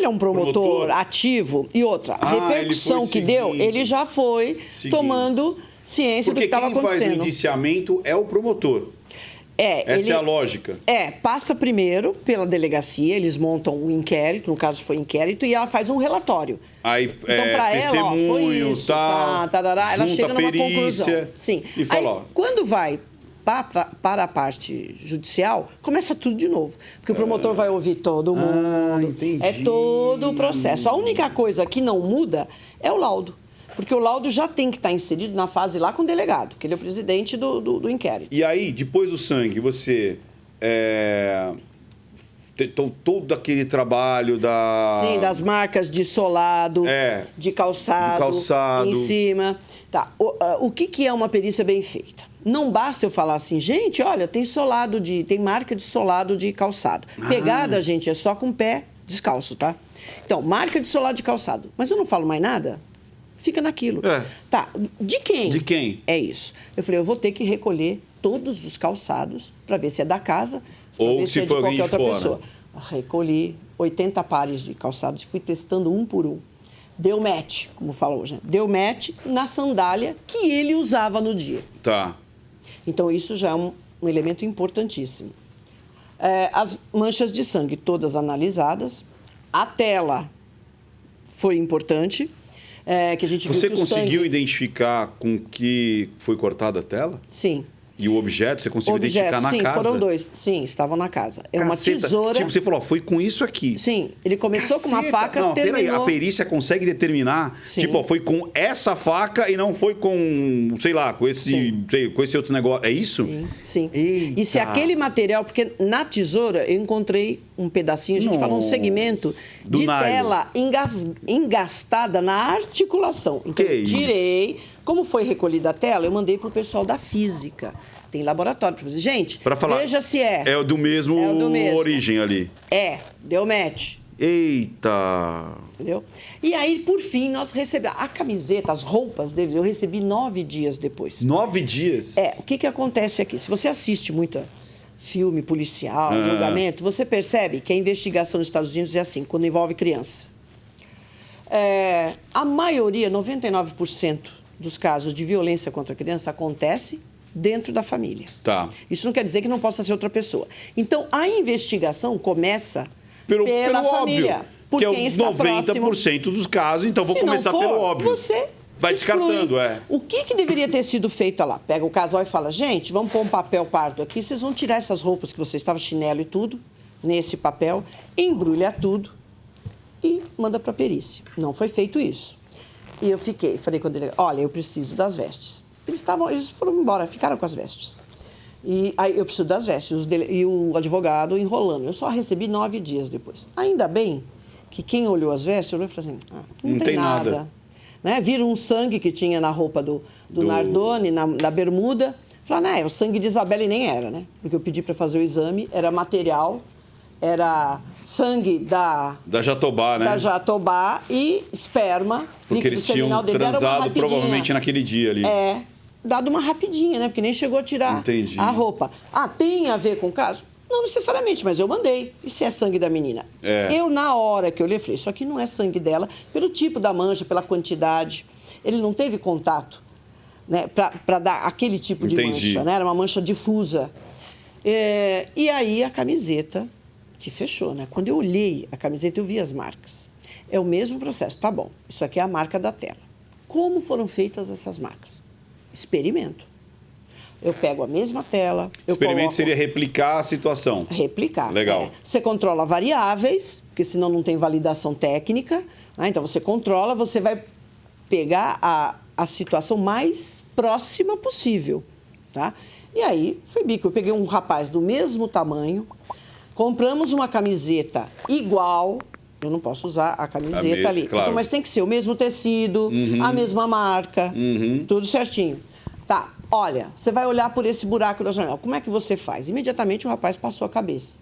é um promotor ativo e outra, a repercussão que deu, ele já foi tomando ciência do que estava acontecendo. Porque quem faz o indiciamento é o promotor. Essa é a lógica. Passa primeiro pela delegacia, eles montam um inquérito, no caso foi inquérito, e ela faz um relatório. Aí, então, para ela, foi isso, ela chega numa conclusão. Sim. E fala, aí, quando vai para a parte judicial, começa tudo de novo. Porque o promotor vai ouvir todo mundo. Entendi. É todo o processo. A única coisa que não muda é o laudo. Porque o laudo já tem que estar inserido na fase lá com o delegado, que ele é o presidente do inquérito. E aí, depois do sangue, você... todo aquele trabalho Sim, das marcas de solado, de calçado em cima. Tá. O que é uma perícia bem feita? Não basta eu falar assim, gente, olha, tem marca de solado de calçado. Pegada, gente, é só com o pé descalço, tá? Então, marca de solado de calçado. Mas eu não falo mais nada? Fica naquilo. Tá, de quem? De quem? É isso. Eu falei, eu vou ter que recolher todos os calçados para ver se é da casa, ou se é de for qualquer outra fora. pessoa. Recolhi 80 pares de calçados e fui testando um por um. Deu match, como fala hoje, né? Deu match na sandália que ele usava no dia. Tá. Então, isso já é um elemento importantíssimo. As manchas de sangue todas analisadas. A tela foi importante, que a gente viu Você que o conseguiu sangue... identificar com que foi cortada a tela? Sim. E o objeto, você conseguiu identificar na sim, casa? Foram 2. Sim, estavam na casa. É uma Caceta. tesoura... Tipo, você falou, ó, foi com isso aqui. Sim, ele começou com uma Caceta. faca, não, terminou... Peraí, a perícia consegue determinar, Sim. tipo, ó, foi com essa faca e não foi com, sei lá, com esse outro negócio. É isso? Sim, sim. Eita. E se aquele material... Porque na tesoura eu encontrei um pedacinho, a gente falou um segmento Do de nylon. tela engastada na articulação. Então, Que eu tirei. Como foi recolhida a tela, eu mandei para o pessoal da física. Tem laboratório para fazer. Gente, Pra falar, veja se é. É o do mesmo origem ali. Deu match. Eita! Entendeu? E aí, por fim, nós recebemos... A camiseta, as roupas dele, eu recebi 9 dias depois. 9 dias? O que acontece aqui? Se você assiste muito filme policial, julgamento, você percebe que a investigação nos Estados Unidos é assim, quando envolve criança. A maioria, 99% dos casos de violência contra a criança acontece dentro da família. Tá. Isso não quer dizer que não possa ser outra pessoa. Então, a investigação começa Pela família. óbvio. Por Que é quem os está 90% próximo. dos casos, então vou Se não começar for, pelo óbvio. Você vai exclui. descartando, O que deveria ter sido feito lá? Pega o casal e fala, gente, vamos pôr um papel pardo aqui, vocês vão tirar essas roupas que você estava, chinelo e tudo, nesse papel, embrulha tudo e manda para a perícia. Não foi feito isso. E eu falei com o delegado, olha, eu preciso das vestes. Eles foram embora, ficaram com as vestes. E aí eu preciso das vestes. E o advogado enrolando. Eu só recebi 9 dias depois. Ainda bem que quem olhou as vestes olhou e falou assim, não tem nada. Né? Viram um sangue que tinha na roupa do Nardoni, na bermuda. Falaram, o sangue de Isabelle nem era, né? Porque eu pedi para fazer o exame, era material, era sangue da Jatobá, né? Da Jatobá e esperma. Porque eles tinham transado provavelmente naquele dia ali. Dado uma rapidinha, né? Porque nem chegou a tirar a roupa. Tem a ver com o caso? Não necessariamente, mas eu mandei. E se é sangue da menina? Eu, na hora que eu olhei, falei, isso aqui não é sangue dela, pelo tipo da mancha, pela quantidade. Ele não teve contato, né? Para dar aquele tipo de mancha, né? Era uma mancha difusa. E aí a camiseta, que fechou, né? Quando eu olhei a camiseta, eu vi as marcas. É o mesmo processo. Tá bom, isso aqui é a marca da tela. Como foram feitas essas marcas? Experimento. Eu pego a mesma tela. Experimento seria replicar a situação. Replicar. Legal. Você controla variáveis, porque senão não tem validação técnica. Né? Então você controla, você vai pegar a situação mais próxima possível. Tá? E aí foi bico. Eu peguei um rapaz do mesmo tamanho, compramos uma camiseta igual. Eu não posso usar a camiseta ali. Claro. Então, mas tem que ser o mesmo tecido, a mesma marca, tudo certinho. Tá, olha, você vai olhar por esse buraco da janela. Como é que você faz? Imediatamente o rapaz passou a cabeça.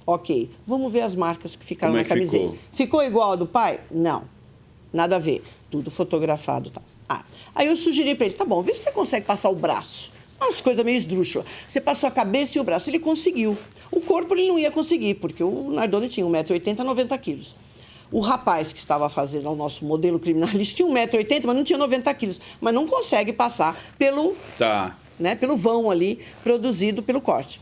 Ok, vamos ver as marcas que ficaram na camiseta. Ficou igual a do pai? Não, nada a ver. Tudo fotografado. Tá. Aí eu sugeri para ele, tá bom, vê se você consegue passar o braço. Umas coisas meio esdrúxulas. Você passou a cabeça e o braço. Ele conseguiu. O corpo ele não ia conseguir, porque o Nardoni tinha 1,80 m, 90 quilos. O rapaz que estava fazendo o nosso modelo criminalista tinha 1,80 m, mas não tinha 90 quilos. Mas não consegue passar pelo vão ali produzido pelo corte.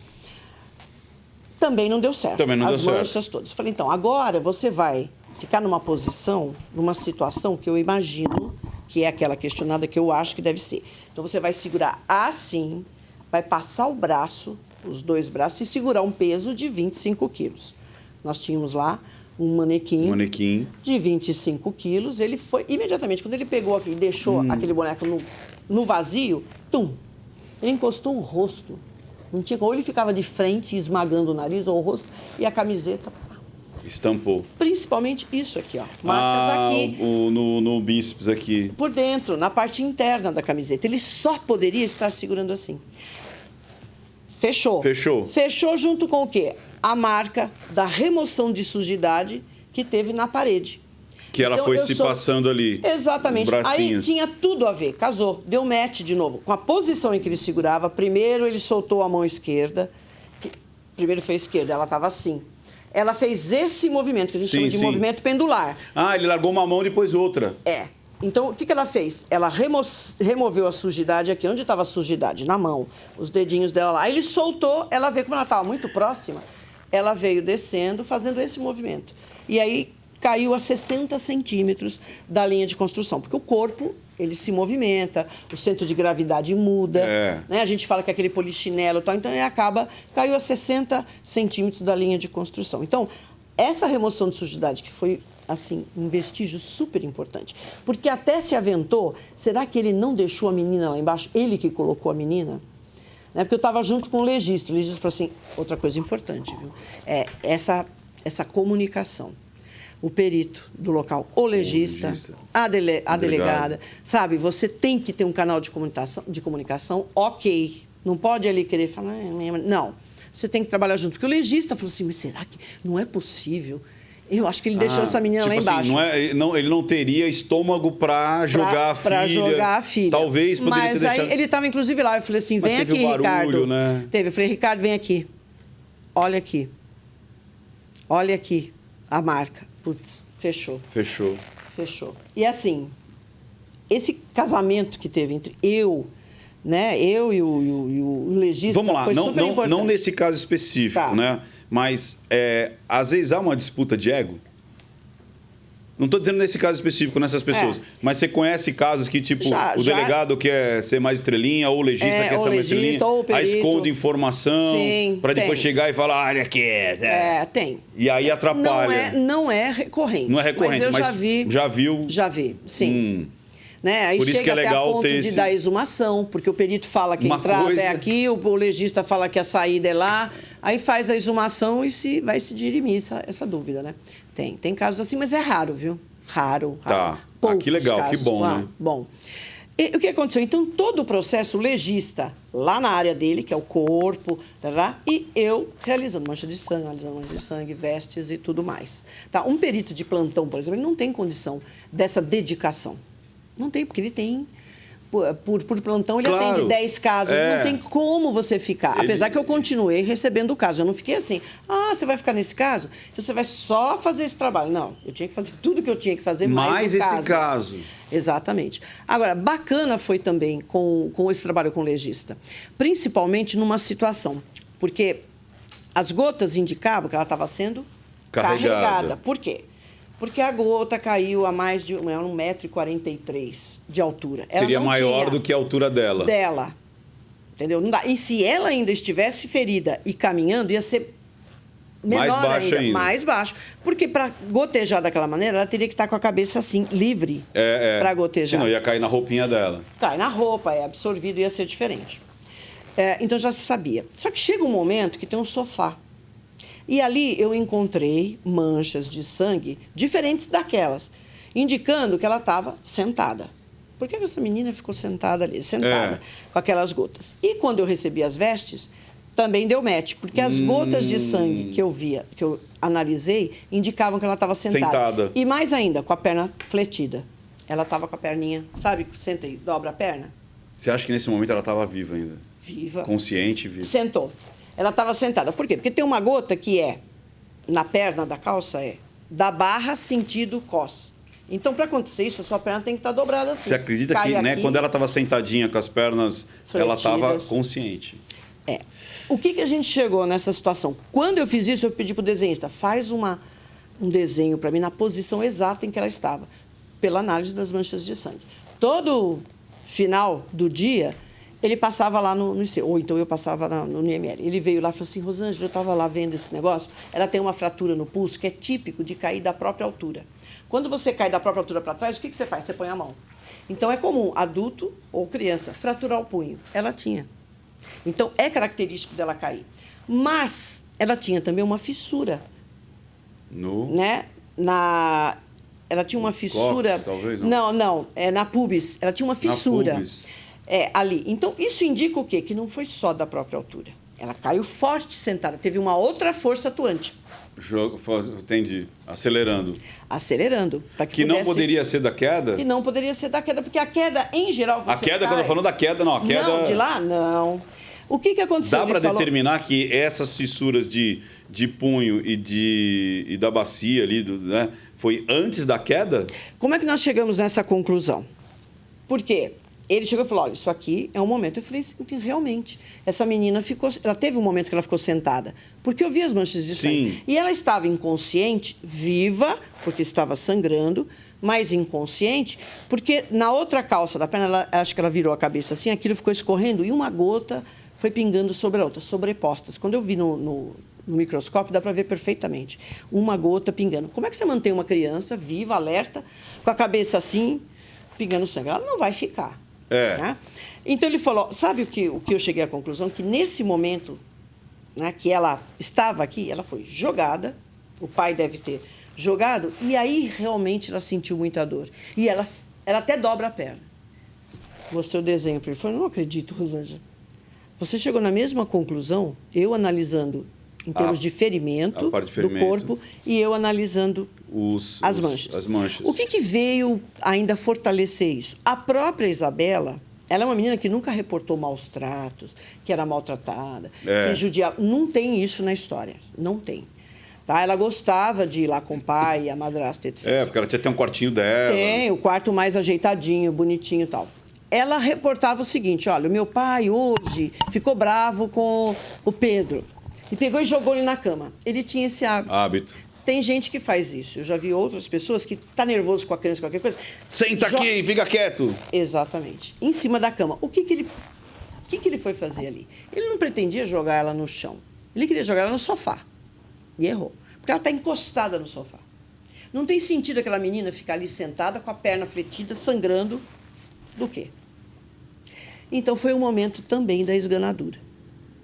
Também não deu certo. As manchas todas. Falei, então, agora você vai ficar numa posição, numa situação que eu imagino que é aquela questionada que eu acho que deve ser. Então, você vai segurar assim, vai passar o braço, os 2 braços, e segurar um peso de 25 quilos. Nós tínhamos lá um manequim de 25 quilos. Ele foi, imediatamente, quando ele pegou aqui e deixou aquele boneco no vazio, ele encostou o rosto. Não tinha, ou ele ficava de frente, esmagando o nariz ou o rosto, e a camiseta... Estampou. Principalmente isso aqui, ó. Marcas aqui. No bíceps aqui. Por dentro, na parte interna da camiseta. Ele só poderia estar segurando assim. Fechou. Fechou junto com o quê? A marca da remoção de sujidade que teve na parede. Que ela foi passando ali. Exatamente. Aí tinha tudo a ver. Casou. Deu match de novo. Com a posição em que ele segurava, primeiro ele soltou a mão esquerda. Primeiro foi a esquerda, ela estava assim. ela fez esse movimento, que a gente chama de movimento pendular. Ah, ele largou uma mão e depois outra. É. Então, o que ela fez? Ela removeu a sujidade aqui. Onde estava a sujidade? Na mão. Os dedinhos dela lá. Aí ele soltou, ela veio, como ela estava muito próxima, ela veio descendo, fazendo esse movimento. E aí caiu a 60 centímetros da linha de construção, porque o corpo, ele se movimenta, o centro de gravidade muda, né? A gente fala que é aquele polichinelo e tal, então ele caiu a 60 centímetros da linha de construção. Então, essa remoção de sujidade, que foi, assim, um vestígio super importante, porque até se aventou, será que ele não deixou a menina lá embaixo? Ele que colocou a menina? Né? Porque eu estava junto com o legista falou assim, outra coisa importante, viu? É essa comunicação. O perito do local, o legista, a delegada, sabe? Você tem que ter um canal de comunicação, ok. Não pode ali querer falar, não. Você tem que trabalhar junto. Porque o legista falou assim, mas será que não é possível? Eu acho que ele deixou essa menina lá embaixo. Assim, ele não teria estômago para jogar a filha. Para jogar a filha. Talvez poderia ter deixado... Mas aí ele estava, inclusive, lá. Eu falei assim, vem aqui, Ricardo. Né? Eu falei, Ricardo, vem aqui. Olha aqui. Olha aqui a marca. Putz, fechou. Fechou. E assim, esse casamento que teve entre eu e o legista, vamos lá, foi super importante. Não nesse caso específico, né? Mas às vezes há uma disputa de ego. Não estou dizendo nesse caso específico, nessas pessoas. Mas você conhece casos que, tipo, o delegado quer ser mais estrelinha, ou o legista quer ser mais estrelinha, aí esconde informação para depois chegar e falar, olha aqui. Tem. E aí atrapalha. Não é recorrente. Não é recorrente, mas eu já vi. Já viu? Já vi, sim. Né? Aí por isso chega que é até legal a ponto ter de dar exumação, porque o perito fala que a entrada é aqui, o legista fala que a saída é lá, aí faz a exumação e vai se dirimir essa dúvida, né? Tem casos assim, mas é raro, viu? Raro. Tá. Que legal, casos, que bom, né? Bom. E o que aconteceu? Então, todo o processo, o legista, lá na área dele, que é o corpo, e eu realizando mancha de sangue, vestes e tudo mais. Tá? Um perito de plantão, por exemplo, ele não tem condição dessa dedicação. Não tem, porque ele tem... Por plantão, ele atende 10 casos. Não tem como você ficar. Apesar que eu continuei recebendo o caso. Eu não fiquei assim, você vai ficar nesse caso? Então, você vai só fazer esse trabalho. Não, eu tinha que fazer tudo que eu tinha que fazer, mais esse caso. Exatamente. Agora, bacana foi também com esse trabalho com o legista. Principalmente numa situação. Porque as gotas indicavam que ela estava sendo carregada. Por quê? Porque a gota caiu a mais de 1,43 m de altura. Ela seria maior do que a altura dela. Entendeu? Não dá. E se ela ainda estivesse ferida e caminhando, ia ser menor mais baixo ainda. Mais baixo. Porque para gotejar daquela maneira, ela teria que estar com a cabeça assim, livre para gotejar. Senão ia cair na roupinha dela. Cai na roupa, é absorvido, ia ser diferente. Então já se sabia. Só que chega um momento que tem um sofá. E ali eu encontrei manchas de sangue diferentes daquelas, indicando que ela estava sentada. Por que essa menina ficou sentada ali? Sentada, com aquelas gotas. E quando eu recebi as vestes, também deu match, porque as gotas de sangue que eu via, que eu analisei, indicavam que ela estava sentada. E mais ainda, com a perna fletida. Ela estava com a perninha, sabe? Senta e dobra a perna. Você acha que nesse momento ela estava viva ainda? Viva. Consciente, viva. Sentou. Ela estava sentada. Por quê? Porque tem uma gota que na perna da calça, da barra sentido cos. Então, para acontecer isso, a sua perna tem que estar dobrada assim. Você acredita que, né, quando ela estava sentadinha com as pernas, ela estava consciente? O que a gente chegou nessa situação? Quando eu fiz isso, eu pedi para o desenhista, faz um desenho para mim na posição exata em que ela estava, pela análise das manchas de sangue. Todo final do dia, ele passava lá no IC, ou então eu passava no IML. Ele veio lá e falou assim, Rosângela, eu estava lá vendo esse negócio, ela tem uma fratura no pulso que é típico de cair da própria altura. Quando você cai da própria altura para trás, o que você faz? Você põe a mão. Então, é comum, adulto ou criança, fraturar o punho. Ela tinha. Então, é característico dela cair. Mas, ela tinha também uma fissura. Né? Ela tinha uma fissura... Cóccix, talvez, não? Não. É na pubis. Ela tinha uma fissura. Na pubis. Ali. Então, isso indica o quê? Que não foi só da própria altura. Ela caiu forte sentada. Teve uma outra força atuante. Entendi. Acelerando. Que não poderia ser da queda? Que não poderia ser da queda, porque a queda, em geral... A queda, quando eu tô falando da queda, não. A queda... Não, de lá, não. O que aconteceu? Dá para Ele falou- determinar que essas fissuras de punho e da bacia ali, né, foi antes da queda? Como é que nós chegamos nessa conclusão? Por quê? Ele chegou e falou, olha, isso aqui é um momento. Eu falei, realmente, essa menina ela teve um momento que ela ficou sentada, porque eu vi as manchas de sangue. Sim. E ela estava inconsciente, viva, porque estava sangrando, mas inconsciente, porque na outra calça da perna, acho que ela virou a cabeça assim, aquilo ficou escorrendo e uma gota foi pingando sobre a outra, sobrepostas. Quando eu vi no microscópio, dá para ver perfeitamente. Uma gota pingando. Como é que você mantém uma criança viva, alerta, com a cabeça assim, pingando sangue? Ela não vai ficar. É. Né? Então, ele falou, sabe o que eu cheguei à conclusão? Que nesse momento, né, que ela estava aqui, ela foi jogada, o pai deve ter jogado, e aí realmente ela sentiu muita dor. E ela até dobra a perna. Mostrei o desenho para ele. Falei, não acredito, Rosângela. Você chegou na mesma conclusão, eu analisando em termos de ferimento, a parte de do ferimento. corpo, e eu analisando as manchas. As manchas. O que veio ainda fortalecer isso? A própria Isabela, ela é uma menina que nunca reportou maus tratos, que era maltratada, que judiava. Não tem isso na história. Não tem. Tá? Ela gostava de ir lá com o pai, a madrasta, etc. Porque ela tinha até um quartinho dela. Tem, o quarto mais ajeitadinho, bonitinho e tal. Ela reportava o seguinte, olha, o meu pai hoje ficou bravo com o Pedro e pegou e jogou ele na cama. Ele tinha esse hábito. Tem gente que faz isso. Eu já vi outras pessoas que tá nervoso com a criança, qualquer coisa. Senta aqui, fica quieto. Exatamente. Em cima da cama. O que ele foi fazer ali? Ele não pretendia jogar ela no chão. Ele queria jogar ela no sofá. E errou. Porque ela está encostada no sofá. Não tem sentido aquela menina ficar ali sentada com a perna fletida, sangrando. Do quê? Então, foi o momento também da esganadura.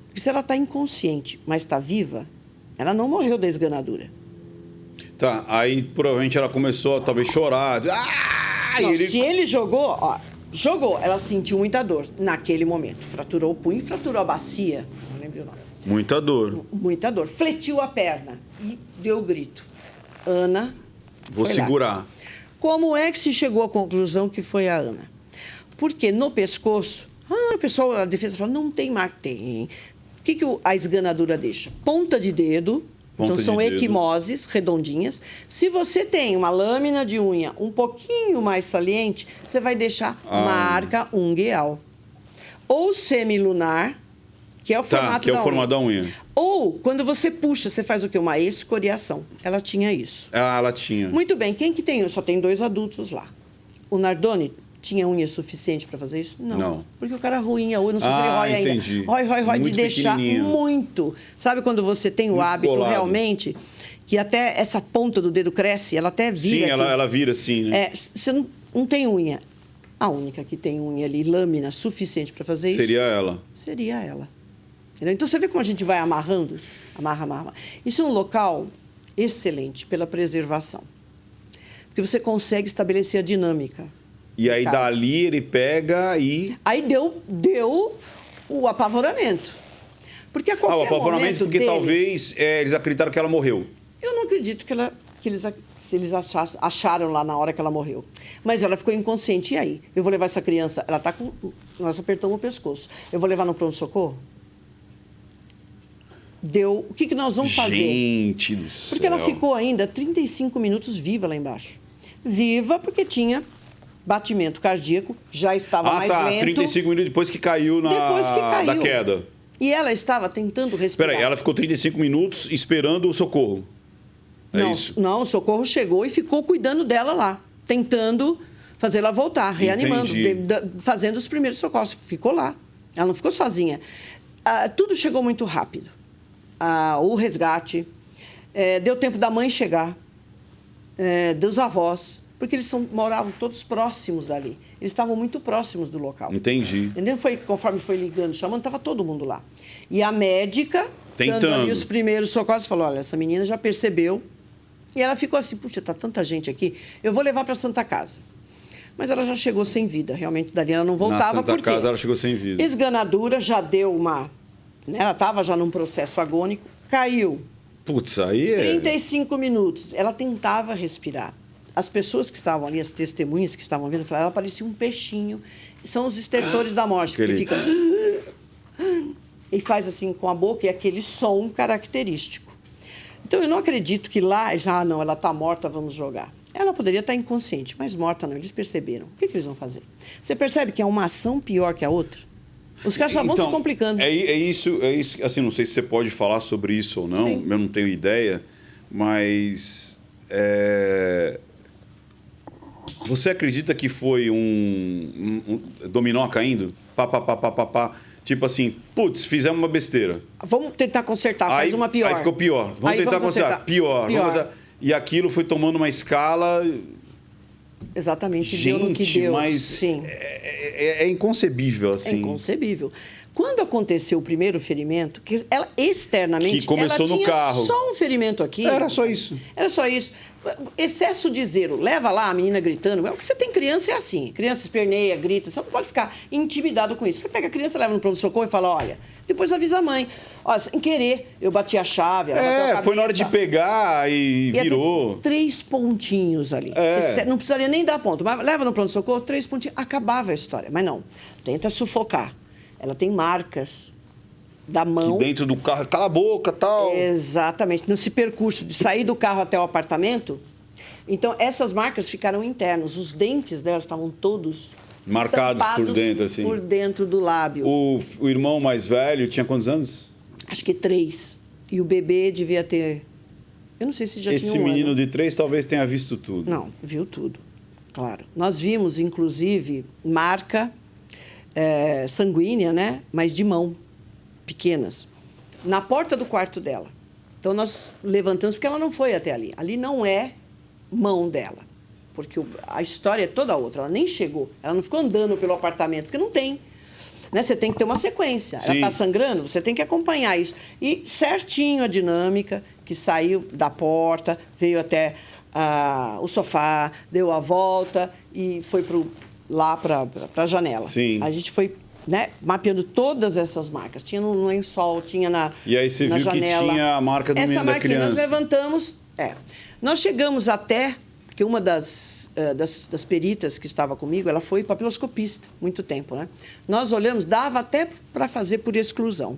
Porque se ela está inconsciente, mas está viva, ela não morreu da esganadura. Tá, aí provavelmente ela começou a talvez chorar. Não, se ele jogou, jogou, ela sentiu muita dor naquele momento. Fraturou o punho, fraturou a bacia, não lembro o nome. Muita dor. Muita dor. Fletiu a perna e deu o grito. Ana, Vou foi lá. segurar. Como é que se chegou à conclusão que foi a Ana? Porque no pescoço, o pessoal, a defesa fala, não tem marca. Tem. O que a esganadura deixa? Ponta de dedo. Então, são equimoses redondinhas. Se você tem uma lâmina de unha um pouquinho mais saliente, você vai deixar marca ungueal. Ou semilunar, que é o formato que é da o formato da unha. Ou, quando você puxa, você faz o quê? Uma escoriação. Ela tinha isso. Ela tinha. Muito bem. Quem que tem? Só tem 2 adultos lá. O Nardoni tinha unha suficiente para fazer isso? Não. Porque o cara ruim a unha, não sei se ele rói ainda. Entendi. Rói, de Muito deixar muito. Sabe quando você tem o Muito hábito colado. realmente, que até essa ponta do dedo cresce, ela até vira. Sim, ela vira assim, né? Você não tem unha. A única que tem unha ali, lâmina suficiente para fazer Seria ela. Seria ela. Entendeu? Então, você vê como a gente vai amarrando? Amarra. Isso é um local excelente pela preservação. Porque você consegue estabelecer a dinâmica. E aí, dali, ele pega e... Aí deu o apavoramento. Porque a qualquer o apavoramento momento porque deles, talvez eles acreditaram que ela morreu. Eu não acredito que eles acharam lá na hora que ela morreu. Mas ela ficou inconsciente. E aí? Eu vou levar essa criança... Ela está com... Nós apertamos o pescoço. Eu vou levar no pronto-socorro? O que nós vamos fazer? Gente do céu. Porque ela ficou ainda 35 minutos viva lá embaixo. Viva porque tinha batimento cardíaco, já estava mais lento. 35 minutos depois que caiu da queda. E ela estava tentando respirar. Espera aí, ela ficou 35 minutos esperando o socorro. Isso? Não, o socorro chegou e ficou cuidando dela lá, tentando fazê-la voltar, reanimando, fazendo os primeiros socorros. Ficou lá. Ela não ficou sozinha. Tudo chegou muito rápido. O resgate, deu tempo da mãe chegar, dos avós, porque eles moravam todos próximos dali. Eles estavam muito próximos do local. Entendi. Entendeu? Conforme foi ligando, chamando, estava todo mundo lá. E a médica, tentando dando ali os primeiros socorros, falou, olha, essa menina já percebeu. E ela ficou assim, puxa, tá tanta gente aqui, eu vou levar para a Santa Casa. Mas ela já chegou sem vida, realmente, dali ela não voltava. Na Santa Casa ela chegou sem vida. Esganadura já deu uma... Né, ela estava já num processo agônico, caiu. Putz, aí 35 minutos, ela tentava respirar. As pessoas que estavam ali, as testemunhas que estavam vendo, falaram, ela parecia um peixinho. São os estertores da morte, que ficam... e faz assim com a boca e aquele som característico. Então, eu não acredito que lá, não, ela está morta, vamos jogar. Ela poderia estar inconsciente, mas morta não, eles perceberam. O que eles vão fazer? Você percebe que é uma ação pior que a outra? Os caras só vão se complicando. É isso, assim, não sei se você pode falar sobre isso ou não, Sim. eu não tenho ideia, mas você acredita que foi um dominó caindo? Pá. Tipo assim, putz, fizemos uma besteira. Vamos tentar consertar, faz uma pior. Aí ficou pior. Vamos tentar consertar. Pior. E aquilo foi tomando uma escala... Exatamente, gente, deu no que deu. Mas sim. É inconcebível, assim. É inconcebível. Quando aconteceu o primeiro ferimento, que ela externamente que começou ela no tinha carro. Só um ferimento aqui. Era só isso. Era só isso. Excesso de zelo. Leva lá a menina gritando. É o que você tem criança é assim. Criança esperneia, grita. Você não pode ficar intimidado com isso. Você pega a criança, leva no pronto-socorro e fala, olha, depois avisa a mãe. Olha, sem querer, eu bati a chave, ela bateu a cabeça. Foi na hora de pegar e virou. 3 pontinhos ali. Não precisaria nem dar ponto. Mas leva no pronto-socorro, 3 pontinhos. Acabava a história. Mas não. Tenta sufocar. Ela tem marcas da mão. Que dentro do carro, cala a boca e tal. Exatamente. Nesse percurso de sair do carro até o apartamento. Então, essas marcas ficaram internas. Os dentes dela estavam todos marcados por dentro, assim. Por dentro do lábio. O irmão mais velho tinha quantos anos? Acho que 3. E o bebê devia ter... Eu não sei se já tinha Esse um menino ano. de 3 talvez tenha visto tudo. Não, viu tudo. Claro. Nós vimos, inclusive, marca sanguínea, né? Mas de mão, pequenas, na porta do quarto dela. Então, nós levantamos, porque ela não foi até ali. Ali não é mão dela, porque a história é toda outra. Ela nem chegou, ela não ficou andando pelo apartamento, porque não tem. Né? Você tem que ter uma sequência. Sim. Ela está sangrando, você tem que acompanhar isso. E certinho a dinâmica, que saiu da porta, veio até o sofá, deu a volta e foi lá para a janela. Sim. A gente foi, né, mapeando todas essas marcas. Tinha no lençol, tinha na E aí você viu janela. que tinha a marca do menino da criança. Nós levantamos. Nós chegamos até, porque uma das peritas que estava comigo, ela foi papiloscopista, muito tempo, né? Nós olhamos, dava até para fazer por exclusão,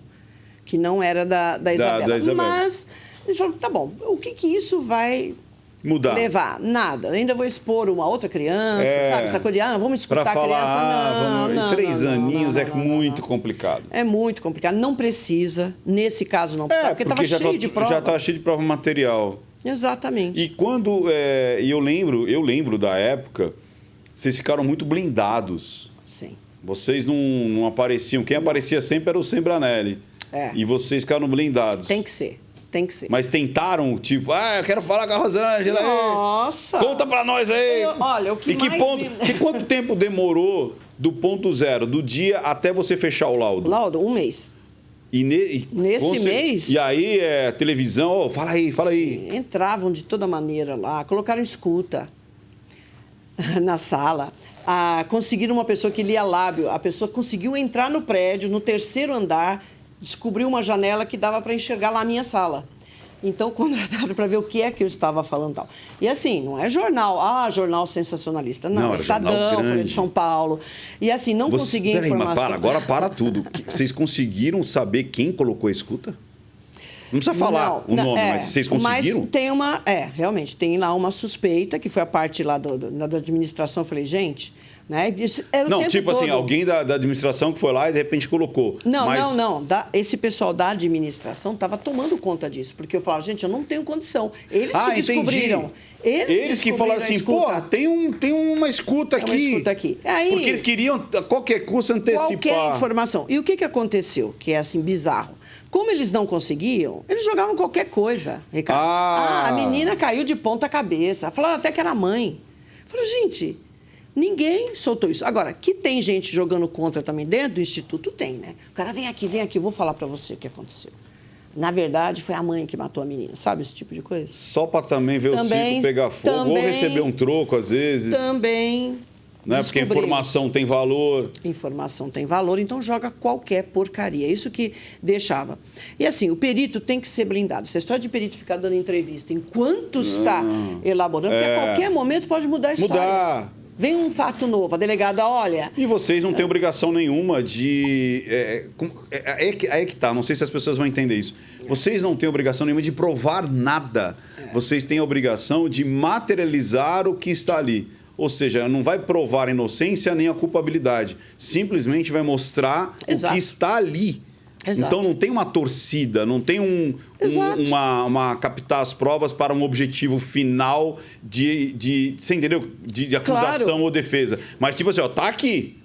que não era da Isabela. Da Isabela. Mas a gente falou, tá bom, o que isso vai mudar? Levar? Nada. Ainda vou expor uma outra criança, sabe? Essa coisa de, vamos escutar pra falar, a criança. Não, 3 aninhos não, muito complicado. É muito complicado. Não precisa. Nesse caso, não precisa. Porque estava cheio de prova. Já estava cheio de prova material. Exatamente. E quando... eu lembro da época, vocês ficaram muito blindados. Sim. Vocês não apareciam. Quem aparecia sempre era o Sembranelli. E vocês ficaram blindados. Tem que ser. Tem que ser. Mas tentaram, tipo, eu quero falar com a Rosângela. Nossa! Conta pra nós aí. Olha, o que e quanto tempo demorou do ponto zero, do dia até você fechar o laudo? Laudo, 1 mês. Nesse mês? E aí, televisão, fala aí. Entravam de toda maneira lá, colocaram escuta na sala. Conseguiram uma pessoa que lia lábio. A pessoa conseguiu entrar no prédio, no 3º andar, descobriu uma janela que dava para enxergar lá a minha sala. Então, contrataram para ver o que é que eu estava falando e tal. E assim, não é jornal, jornal sensacionalista. Não, Estadão, Folha de São Paulo. E assim, não consegui informação. Agora para tudo. Vocês conseguiram saber quem colocou a escuta? Não precisa falar o nome, mas vocês conseguiram? Mas tem realmente, tem lá uma suspeita, que foi a parte lá da administração. Eu falei, gente... Né? Não, tipo assim, alguém da administração que foi lá e de repente colocou. Não. Esse pessoal da administração estava tomando conta disso. Porque eu falava, gente, eu não tenho condição. Eles que descobriram. Eles que falaram assim, porra, tem uma escuta aqui. Uma escuta aqui. Aí, porque eles queriam, a qualquer custo, antecipar. Qualquer informação. E o que aconteceu? Que é assim, bizarro. Como eles não conseguiam, eles jogavam qualquer coisa, Ricardo. A menina caiu de ponta cabeça. Falaram até que era a mãe. Falaram, gente... Ninguém soltou isso. Agora, que tem gente jogando contra também dentro do Instituto, tem, né? O cara, vem aqui, eu vou falar para você o que aconteceu. Na verdade, foi a mãe que matou a menina. Sabe esse tipo de coisa? Só para também ver o circo pegar fogo ou receber um troco, às vezes. Também. Né? Porque informação tem valor. Informação tem valor, então joga qualquer porcaria. Isso que deixava. E assim, o perito tem que ser blindado. Essa história de perito ficar dando entrevista enquanto está elaborando, porque a qualquer momento pode mudar a história. Vem um fato novo, a delegada, olha... E vocês não têm obrigação nenhuma de... É que tá, não sei se as pessoas vão entender isso. Vocês não têm obrigação nenhuma de provar nada. Vocês têm a obrigação de materializar o que está ali. Ou seja, não vai provar a inocência nem a culpabilidade. Simplesmente vai mostrar o que está ali. Exato. Então não tem uma torcida, não tem uma captar as provas para um objetivo final você entendeu? De acusação, claro, ou defesa. Mas tipo assim, ó, tá aqui.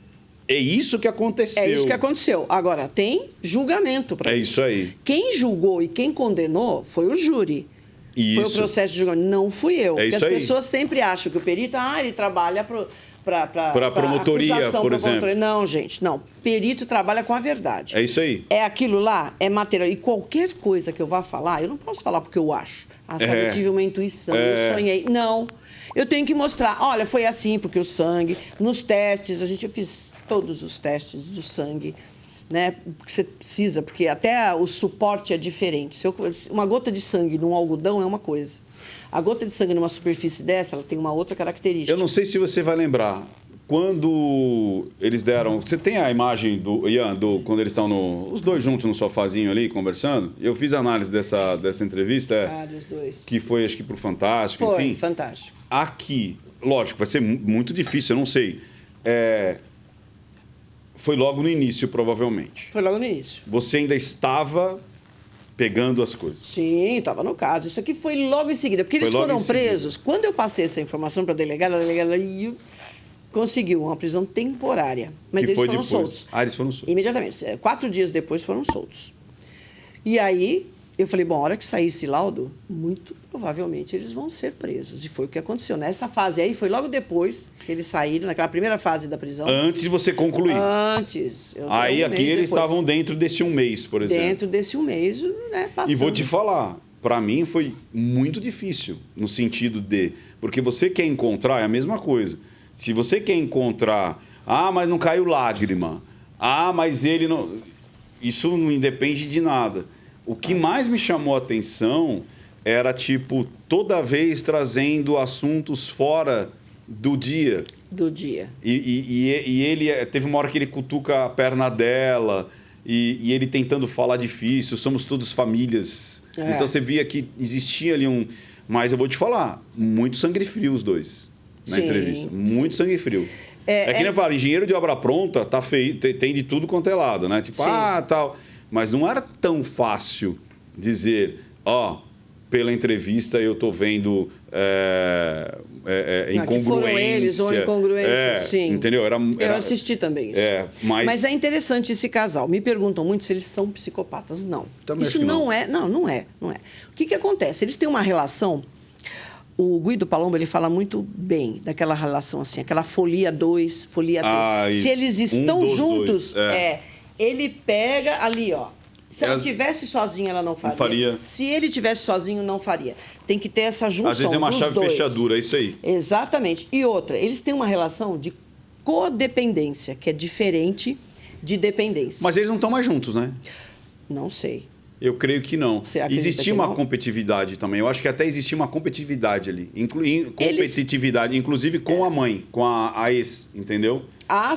É isso que aconteceu. É isso que aconteceu. Agora, tem julgamento para isso. É isso aí. Quem julgou e quem condenou foi o júri. Isso. Foi o processo de julgamento. Não fui eu. É porque isso as aí. pessoas sempre acham que o perito, ele trabalha para a promotoria, acusação, por pra exemplo. Promotoria. Não, gente, não. Perito trabalha com a verdade. É isso aí. É aquilo lá, é material. E qualquer coisa que eu vá falar, eu não posso falar porque eu acho. Sabe, eu tive uma intuição, eu sonhei. Não. Eu tenho que mostrar, olha, foi assim, porque o sangue, nos testes, eu fiz todos os testes do sangue, né? Que você precisa, porque até o suporte é diferente. Uma gota de sangue num algodão é uma coisa. A gota de sangue numa superfície dessa, ela tem uma outra característica. Eu não sei se você vai lembrar. Quando eles deram... Você tem a imagem do Ian, quando eles estão os dois juntos no sofazinho ali, conversando? Eu fiz a análise dessa entrevista. Os dois. Que foi, acho que, para o Fantástico, foi, enfim. Fantástico. Aqui, lógico, vai ser muito difícil, eu não sei. Foi logo no início, provavelmente. Foi logo no início. Você ainda estava pegando as coisas. Sim, estava no caso. Isso aqui foi logo em seguida, porque eles foram presos. Quando eu passei essa informação para a delegada conseguiu uma prisão temporária. Mas eles foram soltos. Eles foram soltos. Imediatamente. 4 dias depois foram soltos. E aí, eu falei, bom, a hora que sair esse laudo, muito provavelmente eles vão ser presos. E foi o que aconteceu. Nessa fase aí, foi logo depois que eles saíram, naquela primeira fase da prisão. Antes de você concluir. Antes. Aí aqui eles estavam dentro desse 1 mês, por exemplo. Dentro desse 1 mês, né, passando. E vou te falar, para mim foi muito difícil, no sentido de... Porque você quer encontrar, é a mesma coisa. Se você quer encontrar, mas não caiu lágrima, mas ele não... Isso não independe de nada. O que mais me chamou a atenção era, tipo, toda vez trazendo assuntos fora do dia. Do dia. E ele, teve uma hora que ele cutuca a perna dela, e ele tentando falar difícil, somos todos famílias. Então você via que existia ali um... Mas eu vou te falar, muito sangue frio os dois. Na entrevista. Muito sangue frio. É que nem eu falo, engenheiro de obra pronta tá feio, tem de tudo quanto é lado, né? Tipo, tal. Mas não era tão fácil dizer, pela entrevista eu tô vendo incongruência. Que foram eles ou incongruência, sim. Entendeu? Eu assisti também isso. Mas é interessante esse casal. Me perguntam muito se eles são psicopatas. Não. Também isso não é. Não é. O que acontece? Eles têm uma relação... O Guido Palombo, ele fala muito bem daquela relação assim, aquela folia 2, folia 3. Se eles estão juntos, ele pega ali, ó. Se ela estivesse sozinha, ela não faria. Se ele estivesse sozinho, não faria. Tem que ter essa junção. Às vezes é uma chave fechadura, é isso aí. Exatamente. E outra, eles têm uma relação de codependência, que é diferente de dependência. Mas eles não estão mais juntos, né? Não sei. Eu creio que não. Existia uma competitividade também. Eu acho que até existia uma competitividade ali. Competitividade, inclusive com a mãe, com a ex, entendeu?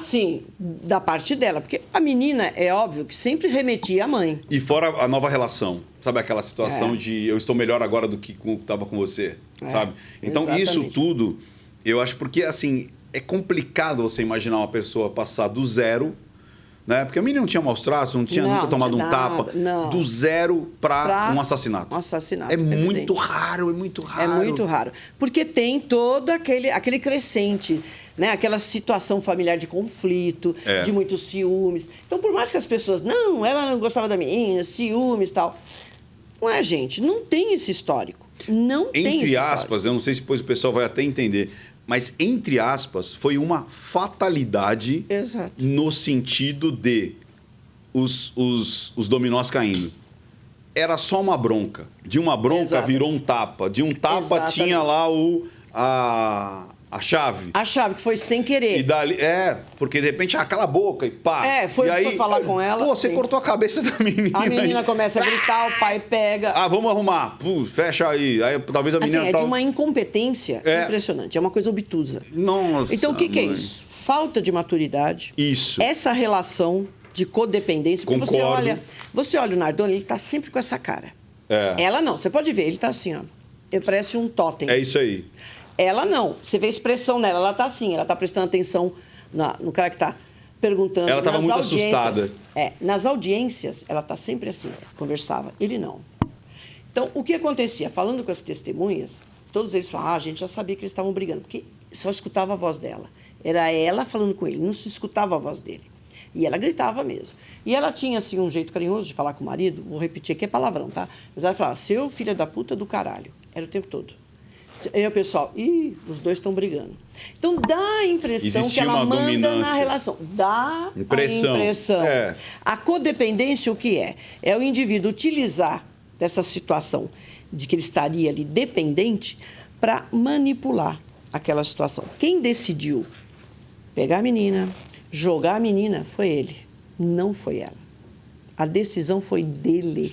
Sim, da parte dela. Porque a menina, é óbvio, que sempre remetia à mãe. E fora a nova relação. Sabe aquela situação de eu estou melhor agora do que estava com você, sabe? Então, exatamente. Isso tudo, eu acho porque, assim, é complicado você imaginar uma pessoa passar do zero... Né? Porque a menina não tinha maus tratos, não tinha nunca tomado um tapa. Não. Do zero para um assassinato. Um assassinato. É muito raro, é muito raro. É muito raro. Porque tem todo aquele crescente, né? Aquela situação familiar de conflito, de muitos ciúmes. Então, por mais que as pessoas... Não, ela não gostava da menina, ciúmes e tal. Não é, gente. Não tem esse histórico. Não tem esse histórico. Entre aspas, eu não sei se depois o pessoal vai até entender... Mas, entre aspas, foi uma fatalidade. Exato. No sentido de os dominós caindo. Era só uma bronca. De uma bronca virou um tapa. De um tapa tinha lá a chave. A chave, que foi sem querer. E dali, porque de repente, cala a boca e pá. Foi e aí, falar com ela. Pô, você cortou a cabeça da menina. A menina começa a gritar, o pai pega. Ah, vamos arrumar. Fecha aí. Aí talvez a menina... Assim, é de uma incompetência impressionante. É uma coisa obtusa. Nossa. Então, o que é isso? Falta de maturidade. Isso. Essa relação de codependência. Porque Concordo. você olha o Nardoni, ele tá sempre com essa cara. É. Ela não. Você pode ver, ele tá assim, ó. Ele parece um totem. É isso aí. Ela não. Você vê a expressão nela. Ela tá assim, ela tá prestando atenção no cara que tá perguntando. Ela estava muito assustada. Nas audiências, ela tá sempre assim, conversava. Ele não. Então, o que acontecia? Falando com as testemunhas, todos eles falavam, a gente já sabia que eles estavam brigando, porque só escutava a voz dela. Era ela falando com ele, não se escutava a voz dele. E ela gritava mesmo. E ela tinha, assim, um jeito carinhoso de falar com o marido, vou repetir aqui, é palavrão, tá? Mas ela falava, seu filho da puta do caralho. Era o tempo todo. Aí o pessoal, os dois estão brigando. Então, dá a impressão Existia que ela uma manda dominância. na relação. Dá Impressão. a impressão. É. A codependência, o que é? É o indivíduo utilizar dessa situação de que ele estaria ali dependente para manipular aquela situação. Quem decidiu pegar a menina, jogar a menina, foi ele, não foi ela. A decisão foi dele.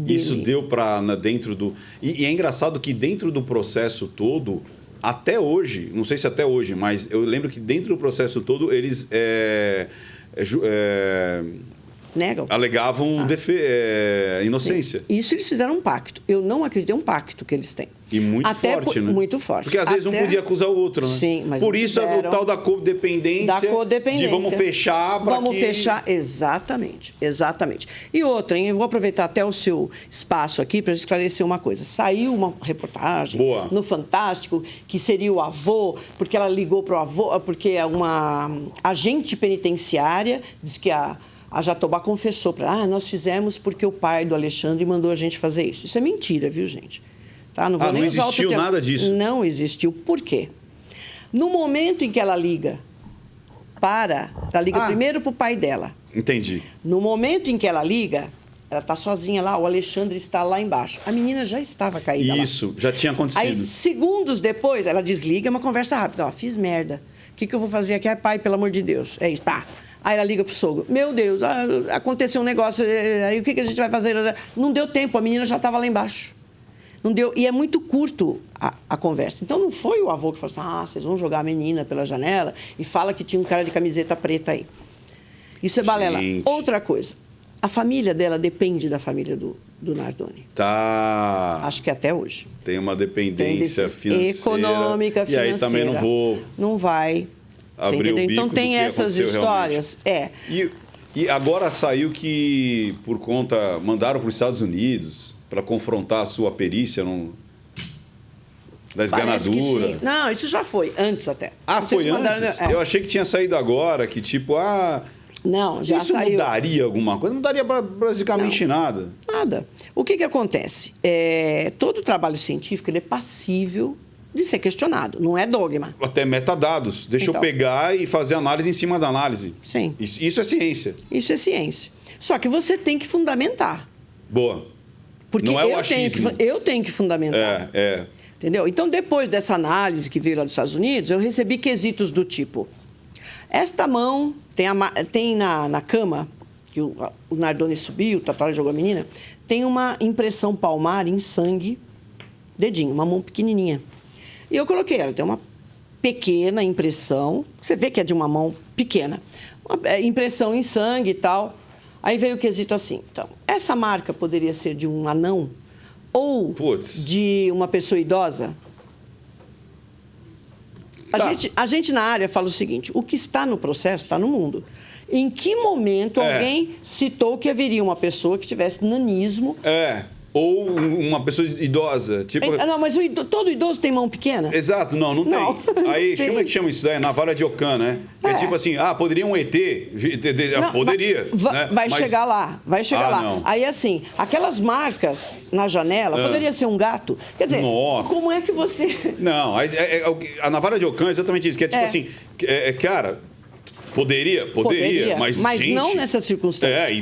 Isso deu para dentro do... E é engraçado que dentro do processo todo, até hoje, não sei se até hoje, mas eu lembro que dentro do processo todo, eles negam. Alegavam inocência. Sim. Isso eles fizeram um pacto. Eu não acredito, é um pacto que eles têm. E muito forte, né? Muito forte. Porque às vezes um podia acusar o outro, né? Sim, mas por isso é o tal da codependência. De vamos fechar para Vamos fechar, exatamente. Exatamente. E outra, hein? Eu vou aproveitar até o seu espaço aqui para esclarecer uma coisa. Saiu uma reportagem no Fantástico que seria o avô, porque ela ligou para o avô, porque uma agente penitenciária disse que a Jatobá confessou para ela, nós fizemos porque o pai do Alexandre mandou a gente fazer isso. Isso é mentira, viu, gente? Tá? Não vou nem usar outro termo. Não existiu nada disso? Não existiu. Por quê? No momento em que ela liga ela liga primeiro para o pai dela. Entendi. No momento em que ela liga, ela está sozinha lá, o Alexandre está lá embaixo. A menina já estava caída lá. Isso, já tinha acontecido. Aí, segundos depois, ela desliga, é uma conversa rápida. Ó, fiz merda. O que eu vou fazer aqui? Pai, pelo amor de Deus. É isso, pá. Aí ela liga pro sogro. Meu Deus, aconteceu um negócio, aí o que a gente vai fazer? Não deu tempo, a menina já estava lá embaixo. Não deu, e é muito curto a conversa. Então, não foi o avô que falou assim, vocês vão jogar a menina pela janela e fala que tinha um cara de camiseta preta aí. Isso é balela. Outra coisa, a família dela depende da família do Nardoni. Tá. Acho que até hoje. Tem uma dependência financeira. Econômica, financeira. E aí também não vou... Não vai. Abrir o bico. Então, tem essas histórias. E agora saiu que, por conta... Mandaram para os Estados Unidos para confrontar a sua perícia da esganadura. Não, isso já foi, antes até. Foi antes? Eu achei que tinha saído agora, que tipo, Não, já isso saiu. Isso mudaria alguma coisa? Não daria basicamente nada. Nada. O que acontece? Todo trabalho científico ele é passível de ser questionado, não é dogma. Até metadados. Deixa eu pegar e fazer análise em cima da análise. Sim. Isso é ciência. Isso é ciência. Só que você tem que fundamentar. Boa. Porque não é o achismo. Eu tenho que fundamentar. Entendeu? Então, depois dessa análise que veio lá dos Estados Unidos, eu recebi quesitos do tipo... Esta mão tem na cama, que o Nardoni subiu, o Tatá jogou a menina, tem uma impressão palmar em sangue, dedinho, uma mão pequenininha. E eu coloquei ela, tem uma pequena impressão, você vê que é de uma mão pequena, uma impressão em sangue e tal. Aí veio o quesito assim, então, essa marca poderia ser de um anão ou de uma pessoa idosa? A gente na área fala o seguinte, o que está no processo está no mundo. Em que momento alguém citou que haveria uma pessoa que tivesse nanismo? Ou uma pessoa idosa. Tipo... Não, mas todo idoso tem mão pequena? Exato, não tem. Aí, tem. como é que chama isso? Navalha de Ocã, né? Que é tipo assim, poderia um ET? Não, poderia. Vai chegar lá, vai chegar lá. Não. Aí, assim, aquelas marcas na janela, poderia ser um gato. Quer dizer, como é que você... Não, a navalha de Ocã é exatamente isso, que é tipo assim, cara... Poderia, mas gente, não nessas circunstâncias.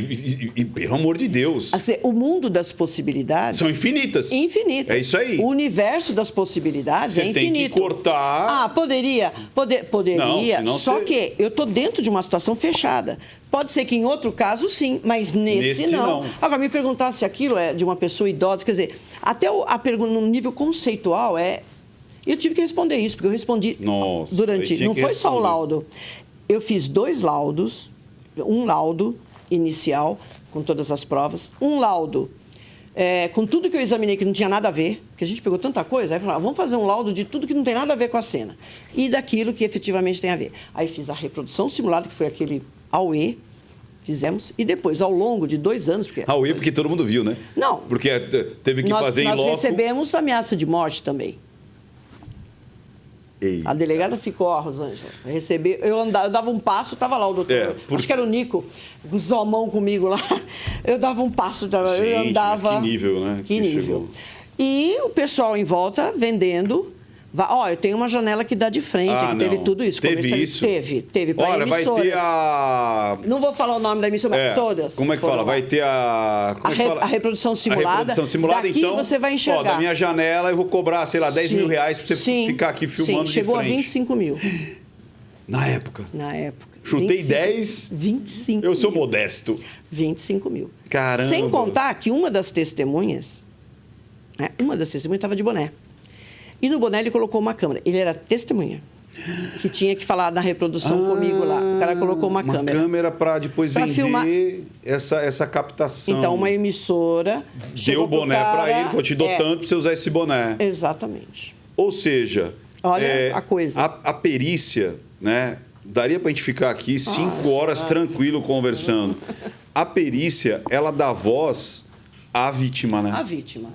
E pelo amor de Deus. Quer dizer, o mundo das possibilidades... São infinitas. Infinitas. É isso aí. O universo das possibilidades é infinito. Você tem que cortar... Poderia. Não, só que eu estou dentro de uma situação fechada. Pode ser que em outro caso, sim, mas nesse não. Agora, me perguntar se aquilo é de uma pessoa idosa, quer dizer, até a pergunta no nível conceitual eu tive que responder isso, porque eu respondi durante... Não foi só o laudo. Eu fiz 2 laudos, um laudo inicial, com todas as provas, um laudo com tudo que eu examinei que não tinha nada a ver, porque a gente pegou tanta coisa, aí falou, vamos fazer um laudo de tudo que não tem nada a ver com a cena, e daquilo que efetivamente tem a ver. Aí fiz a reprodução simulada, que foi aquele AUE, fizemos, e depois, ao longo de 2 anos... Porque todo mundo viu, né? Não. Porque teve que fazer em loco... Nós recebemos ameaça de morte também. Eita. A delegada ficou, Rosângela, eu dava um passo, estava lá o doutor, acho que era o Nico, com o Zomão comigo lá, eu dava um passo, eu andava... Mas que nível, né? Que nível. Chegou. E o pessoal em volta vendendo... eu tenho uma janela que dá de frente, que teve tudo isso. Teve isso? Teve para emissoras. Vai ter a... Não vou falar o nome da emissora, mas todas. Como é que fala? Vai ter a... A reprodução simulada. A reprodução simulada, daqui então... você vai enxergar. Da minha janela eu vou cobrar, sei lá, 10 mil reais para você ficar aqui filmando de frente. Chegou a 25 mil. Na época? Na época. Chutei 10... 25 Eu sou modesto. 25 mil. Caramba. Sem contar que uma das testemunhas estava de boné. E no boné ele colocou uma câmera. Ele era testemunha, que tinha que falar na reprodução comigo lá. O cara colocou uma câmera. Uma câmera para depois vender filmar. essa captação. Então, uma emissora... Deu o boné para ele, falou, te dou tanto para você usar esse boné. Exatamente. Ou seja... Olha a coisa. A perícia, né? Daria para a gente ficar aqui 5 horas tranquilo conversando. A perícia, ela dá voz à vítima, né? A vítima.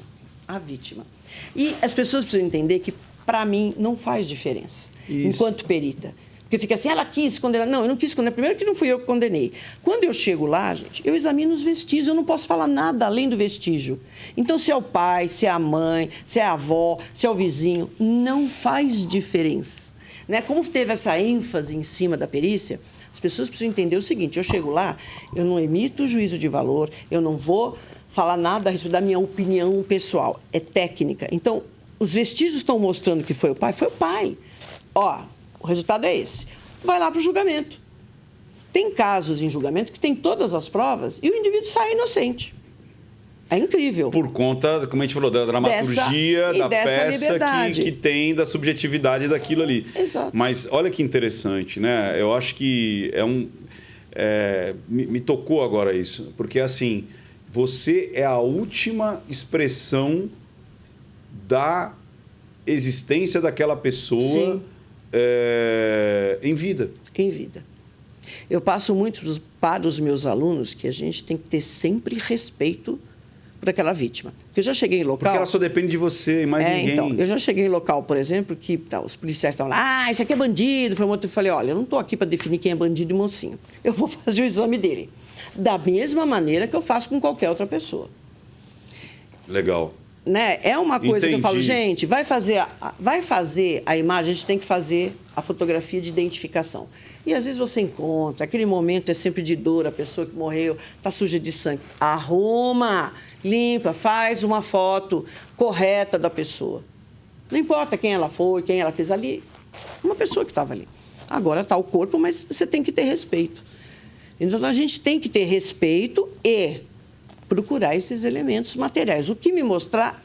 E as pessoas precisam entender que, para mim, não faz diferença, enquanto perita. Porque fica assim, ela quis condenar. Não, eu não quis condenar. Primeiro que não fui eu que condenei. Quando eu chego lá, gente, eu examino os vestígios. Eu não posso falar nada além do vestígio. Então, se é o pai, se é a mãe, se é a avó, se é o vizinho, não faz diferença. Né? Como teve essa ênfase em cima da perícia, as pessoas precisam entender o seguinte, eu chego lá, eu não emito juízo de valor, eu não vou falar nada a respeito da minha opinião pessoal, é técnica. Então, os vestígios estão mostrando que foi o pai. O resultado é esse. Vai lá para o julgamento. Tem casos em julgamento que tem todas as provas e o indivíduo sai inocente. É incrível. Por conta, como a gente falou, da dramaturgia, da peça que tem, da subjetividade daquilo ali. Exato. Mas olha que interessante, né? Eu acho que me tocou agora isso, porque assim... Você é a última expressão da existência daquela pessoa em vida. Em vida. Eu passo muito para os meus alunos que a gente tem que ter sempre respeito por aquela vítima. Porque eu já cheguei em local... Porque ela só depende de você e mais ninguém. Então, eu já cheguei em local, por exemplo, que os policiais estavam lá, esse aqui é bandido. Eu falei, olha, eu não estou aqui para definir quem é bandido e mocinho. Eu vou fazer o exame dele. Da mesma maneira que eu faço com qualquer outra pessoa. Legal. Né? É uma coisa Entendi. que eu falo, gente, vai fazer a imagem, a gente tem que fazer a fotografia de identificação. E às vezes você encontra, aquele momento é sempre de dor, a pessoa que morreu está suja de sangue. Arruma, limpa, faz uma foto correta da pessoa. Não importa quem ela foi, quem ela fez ali, uma pessoa que estava ali. Agora está o corpo, mas você tem que ter respeito. Então, a gente tem que ter respeito e procurar esses elementos materiais. O que me mostrar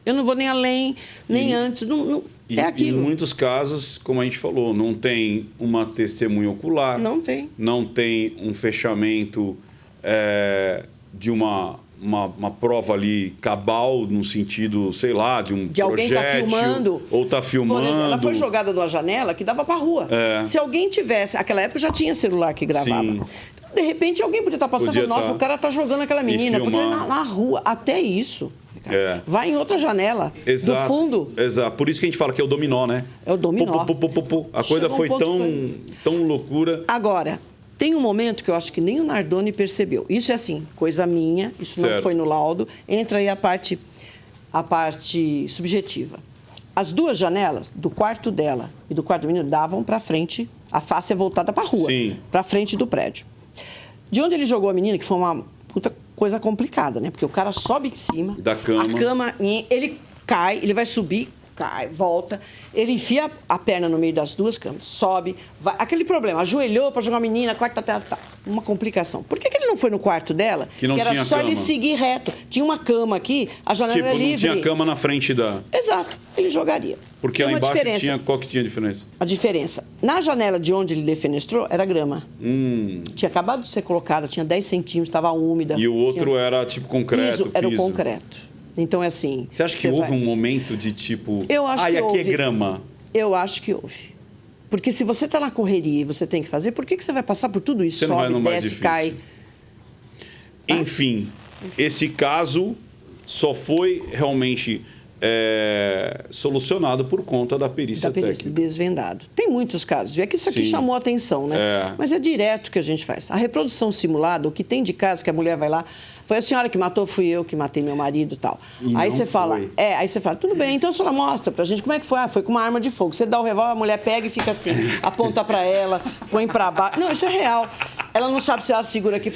eu não vou nem além, nem antes, é aquilo. Em muitos casos, como a gente falou, não tem uma testemunha ocular. Não tem. Não tem um fechamento de uma prova ali cabal, no sentido, sei lá, de um de alguém está filmando. Ou está filmando. Por exemplo, ela foi jogada numa janela que dava para a rua. Se alguém tivesse... Naquela época já tinha celular que gravava. Sim. De repente, alguém podia estar passando, nossa, o cara está jogando aquela menina. Porque na rua, até isso. Vai em outra janela, exato, do fundo. Exato. Por isso que a gente fala que é o dominó, né? É o dominó. A coisa foi tão loucura. Agora... Tem um momento que eu acho que nem o Nardoni percebeu. Isso é assim, coisa minha, isso não foi no laudo. Entra aí a parte subjetiva. As 2 janelas, do quarto dela e do quarto do menino, davam para frente A face é voltada para a rua, Sim. para frente do prédio. De onde ele jogou a menina, que foi uma puta coisa complicada, né? Porque o cara sobe em cima. Da cama. A cama, ele cai, ele vai subir, cai, volta. Ele enfia a perna no meio das duas camas, sobe. Vai. Aquele problema, ajoelhou para jogar a menina, quarta tela, tá. Uma complicação. Por que ele não foi no quarto dela? Que não era tinha só cama. ele seguir reto. Tinha uma cama aqui, a janela Tipo, era não livre. tinha cama na frente da... Exato, ele jogaria. Porque Tem lá uma embaixo diferença. tinha... Qual que tinha a diferença? A diferença. Na janela de onde ele defenestrou, era grama. Tinha acabado de ser colocada, tinha 10 centímetros, estava úmida. E o outro tinha... era tipo concreto, piso. Era o concreto. Então, é assim... Você acha que houve um momento de tipo... Eu acho e que aqui houve. é grama? Eu acho que houve. Porque se você está na correria e você tem que fazer, por que você vai passar por tudo isso? Você não vai no Sobe, mais desce, difícil. cai. Enfim, esse caso só foi realmente solucionado por conta da perícia Da perícia, técnica. desvendado. Tem muitos casos. É que isso aqui Sim. chamou a atenção, né? É. Mas é direto que a gente faz. A reprodução simulada, o que tem de casos que a mulher vai lá, foi a senhora que matou, fui eu que matei meu marido e tal. E Aí não você fala, foi. aí você fala, tudo bem, então a senhora mostra pra gente como é que foi. Ah, foi com uma arma de fogo. Você dá o revólver, a mulher pega e fica assim, aponta pra ela, põe pra baixo. Não, isso é real. Ela não sabe se ela segura aqui.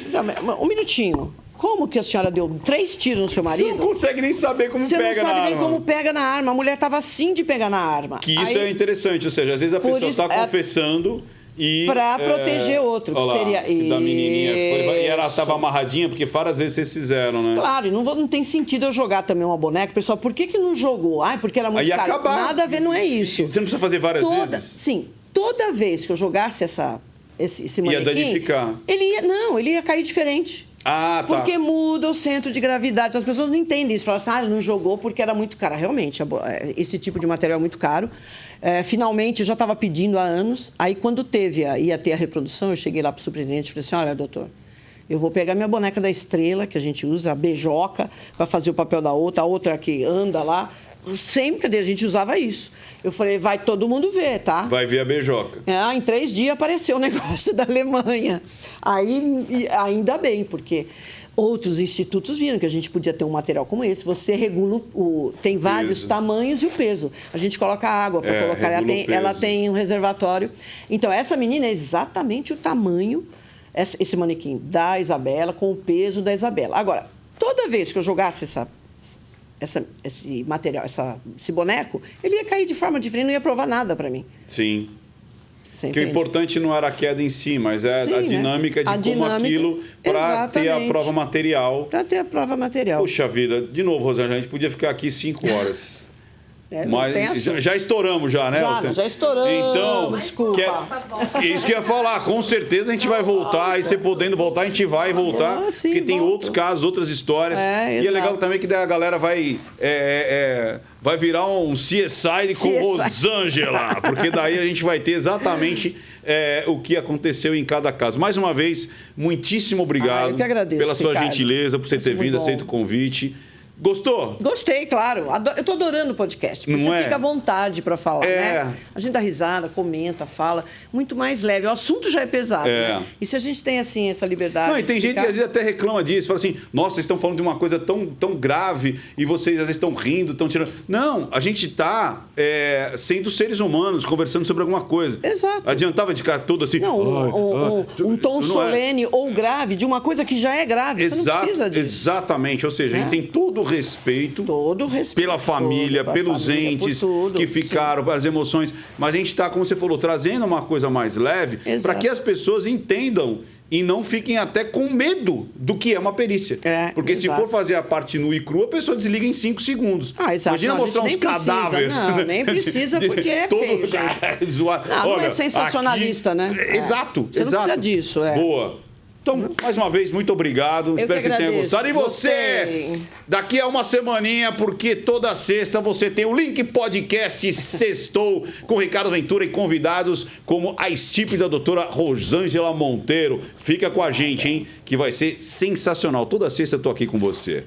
Um minutinho. Como que a senhora deu 3 tiros no seu Você marido? não consegue nem saber como Você pega não na sabe nem arma. como pega na arma. A mulher estava assim de pegar na arma. Que isso é interessante, ou seja, às vezes a Por pessoa isso, está confessando e... Pra proteger outro, que olha lá, seria- que da menininha. E ela Isso. estava amarradinha, porque várias vezes vocês fizeram, né? Claro, e não tem sentido eu jogar também uma boneca. Pessoal, por que não jogou? Ai, porque era muito Aí caro. acabar. Nada a ver, não é isso. Você não precisa fazer várias vezes? Sim, toda vez que eu jogasse esse manequim... danificar. Ele ia cair diferente. Ah, tá. Porque muda o centro de gravidade. As pessoas não entendem isso. Falam assim, ele não jogou porque era muito caro. Realmente, esse tipo de material é muito caro. Finalmente, eu já estava pedindo há anos. Aí, quando ia ter a reprodução, eu cheguei lá para o superintendente e falei assim, olha, doutor, eu vou pegar minha boneca da estrela, que a gente usa, a beijoca, para fazer o papel da outra, a outra que anda lá. Sempre a gente usava isso. Eu falei, vai todo mundo ver, tá? Vai ver a beijoca. Em 3 dias apareceu o negócio da Alemanha. Aí, ainda bem, porque outros institutos viram que a gente podia ter um material como esse. Você regula tem vários Peso. tamanhos e o peso. A gente coloca água para colocar. regula o Ela peso. tem um reservatório. Então, essa menina é exatamente o tamanho, esse manequim da Isabela, com o peso da Isabela. Agora, toda vez que eu jogasse esse material, esse boneco, ele ia cair de forma diferente, não ia provar nada para mim. Sim. Você Que o entende? importante não era a queda em si, mas é Sim, a né? dinâmica de A como dinâmica, aquilo para ter a exatamente. prova material. Para ter a prova material. Puxa vida, de novo, Rosângela, a gente podia ficar aqui 5 horas. Não tem assunto. já estouramos já, né? Já estouramos. Então, Desculpa. isso que eu ia falar, com certeza a gente vai voltar, e você podendo voltar, a gente vai voltar, Sim, porque tem volta. outros casos, outras histórias. E é exato. legal também que daí a galera vai virar um CSI com CSI. Rosângela, porque daí a gente vai ter exatamente o que aconteceu em cada caso. Mais uma vez, muitíssimo obrigado eu que agradeço, pela sua Ricardo. gentileza, por você ter Muito vindo, bom. aceito o convite. Gostou? Gostei, claro. Eu tô adorando o podcast. Porque Não você é? fica à vontade para falar, né? A gente dá risada, comenta, fala. Muito mais leve. O assunto já é pesado, né? E se a gente tem, assim, essa liberdade... Não, e tem de gente que ficar- às vezes até reclama disso, fala assim, nossa, vocês estão falando de uma coisa tão grave e vocês às vezes estão rindo, estão tirando... Não, a gente está sendo seres humanos, conversando sobre alguma coisa. Exato. Adiantava de ficar todo assim... Não, um tom não é. solene ou grave de uma coisa que já é grave. Você não precisa disso. Exatamente, ou seja, a gente tem todo o respeito Todo o respeito. pela família, pela pelos família, por entes tudo, que sim. ficaram, pelas emoções. Mas a gente está, como você falou, trazendo uma coisa mais leve para Exato. que as pessoas entendam e não fiquem até com medo do que é uma perícia. Porque se exato. for fazer a parte nua e crua, a pessoa desliga em 5 segundos. Exato. Imagina Não, a mostrar uns gente nem precisa. cadáveres. Não, nem precisa, porque é feio, gente. Zoado. Não Olha, é sensacionalista, aqui... né? Exato, Você não exato. precisa disso, Boa. Então, mais uma vez, muito obrigado. Espero que você tenha agradeço. gostado. E você, daqui a uma semaninha, porque toda sexta você tem o Link Podcast Sextou com Ricardo Ventura e convidados como a estípida doutora Rosângela Monteiro. Fica com a gente, hein? Que vai ser sensacional. Toda sexta eu tô aqui com você.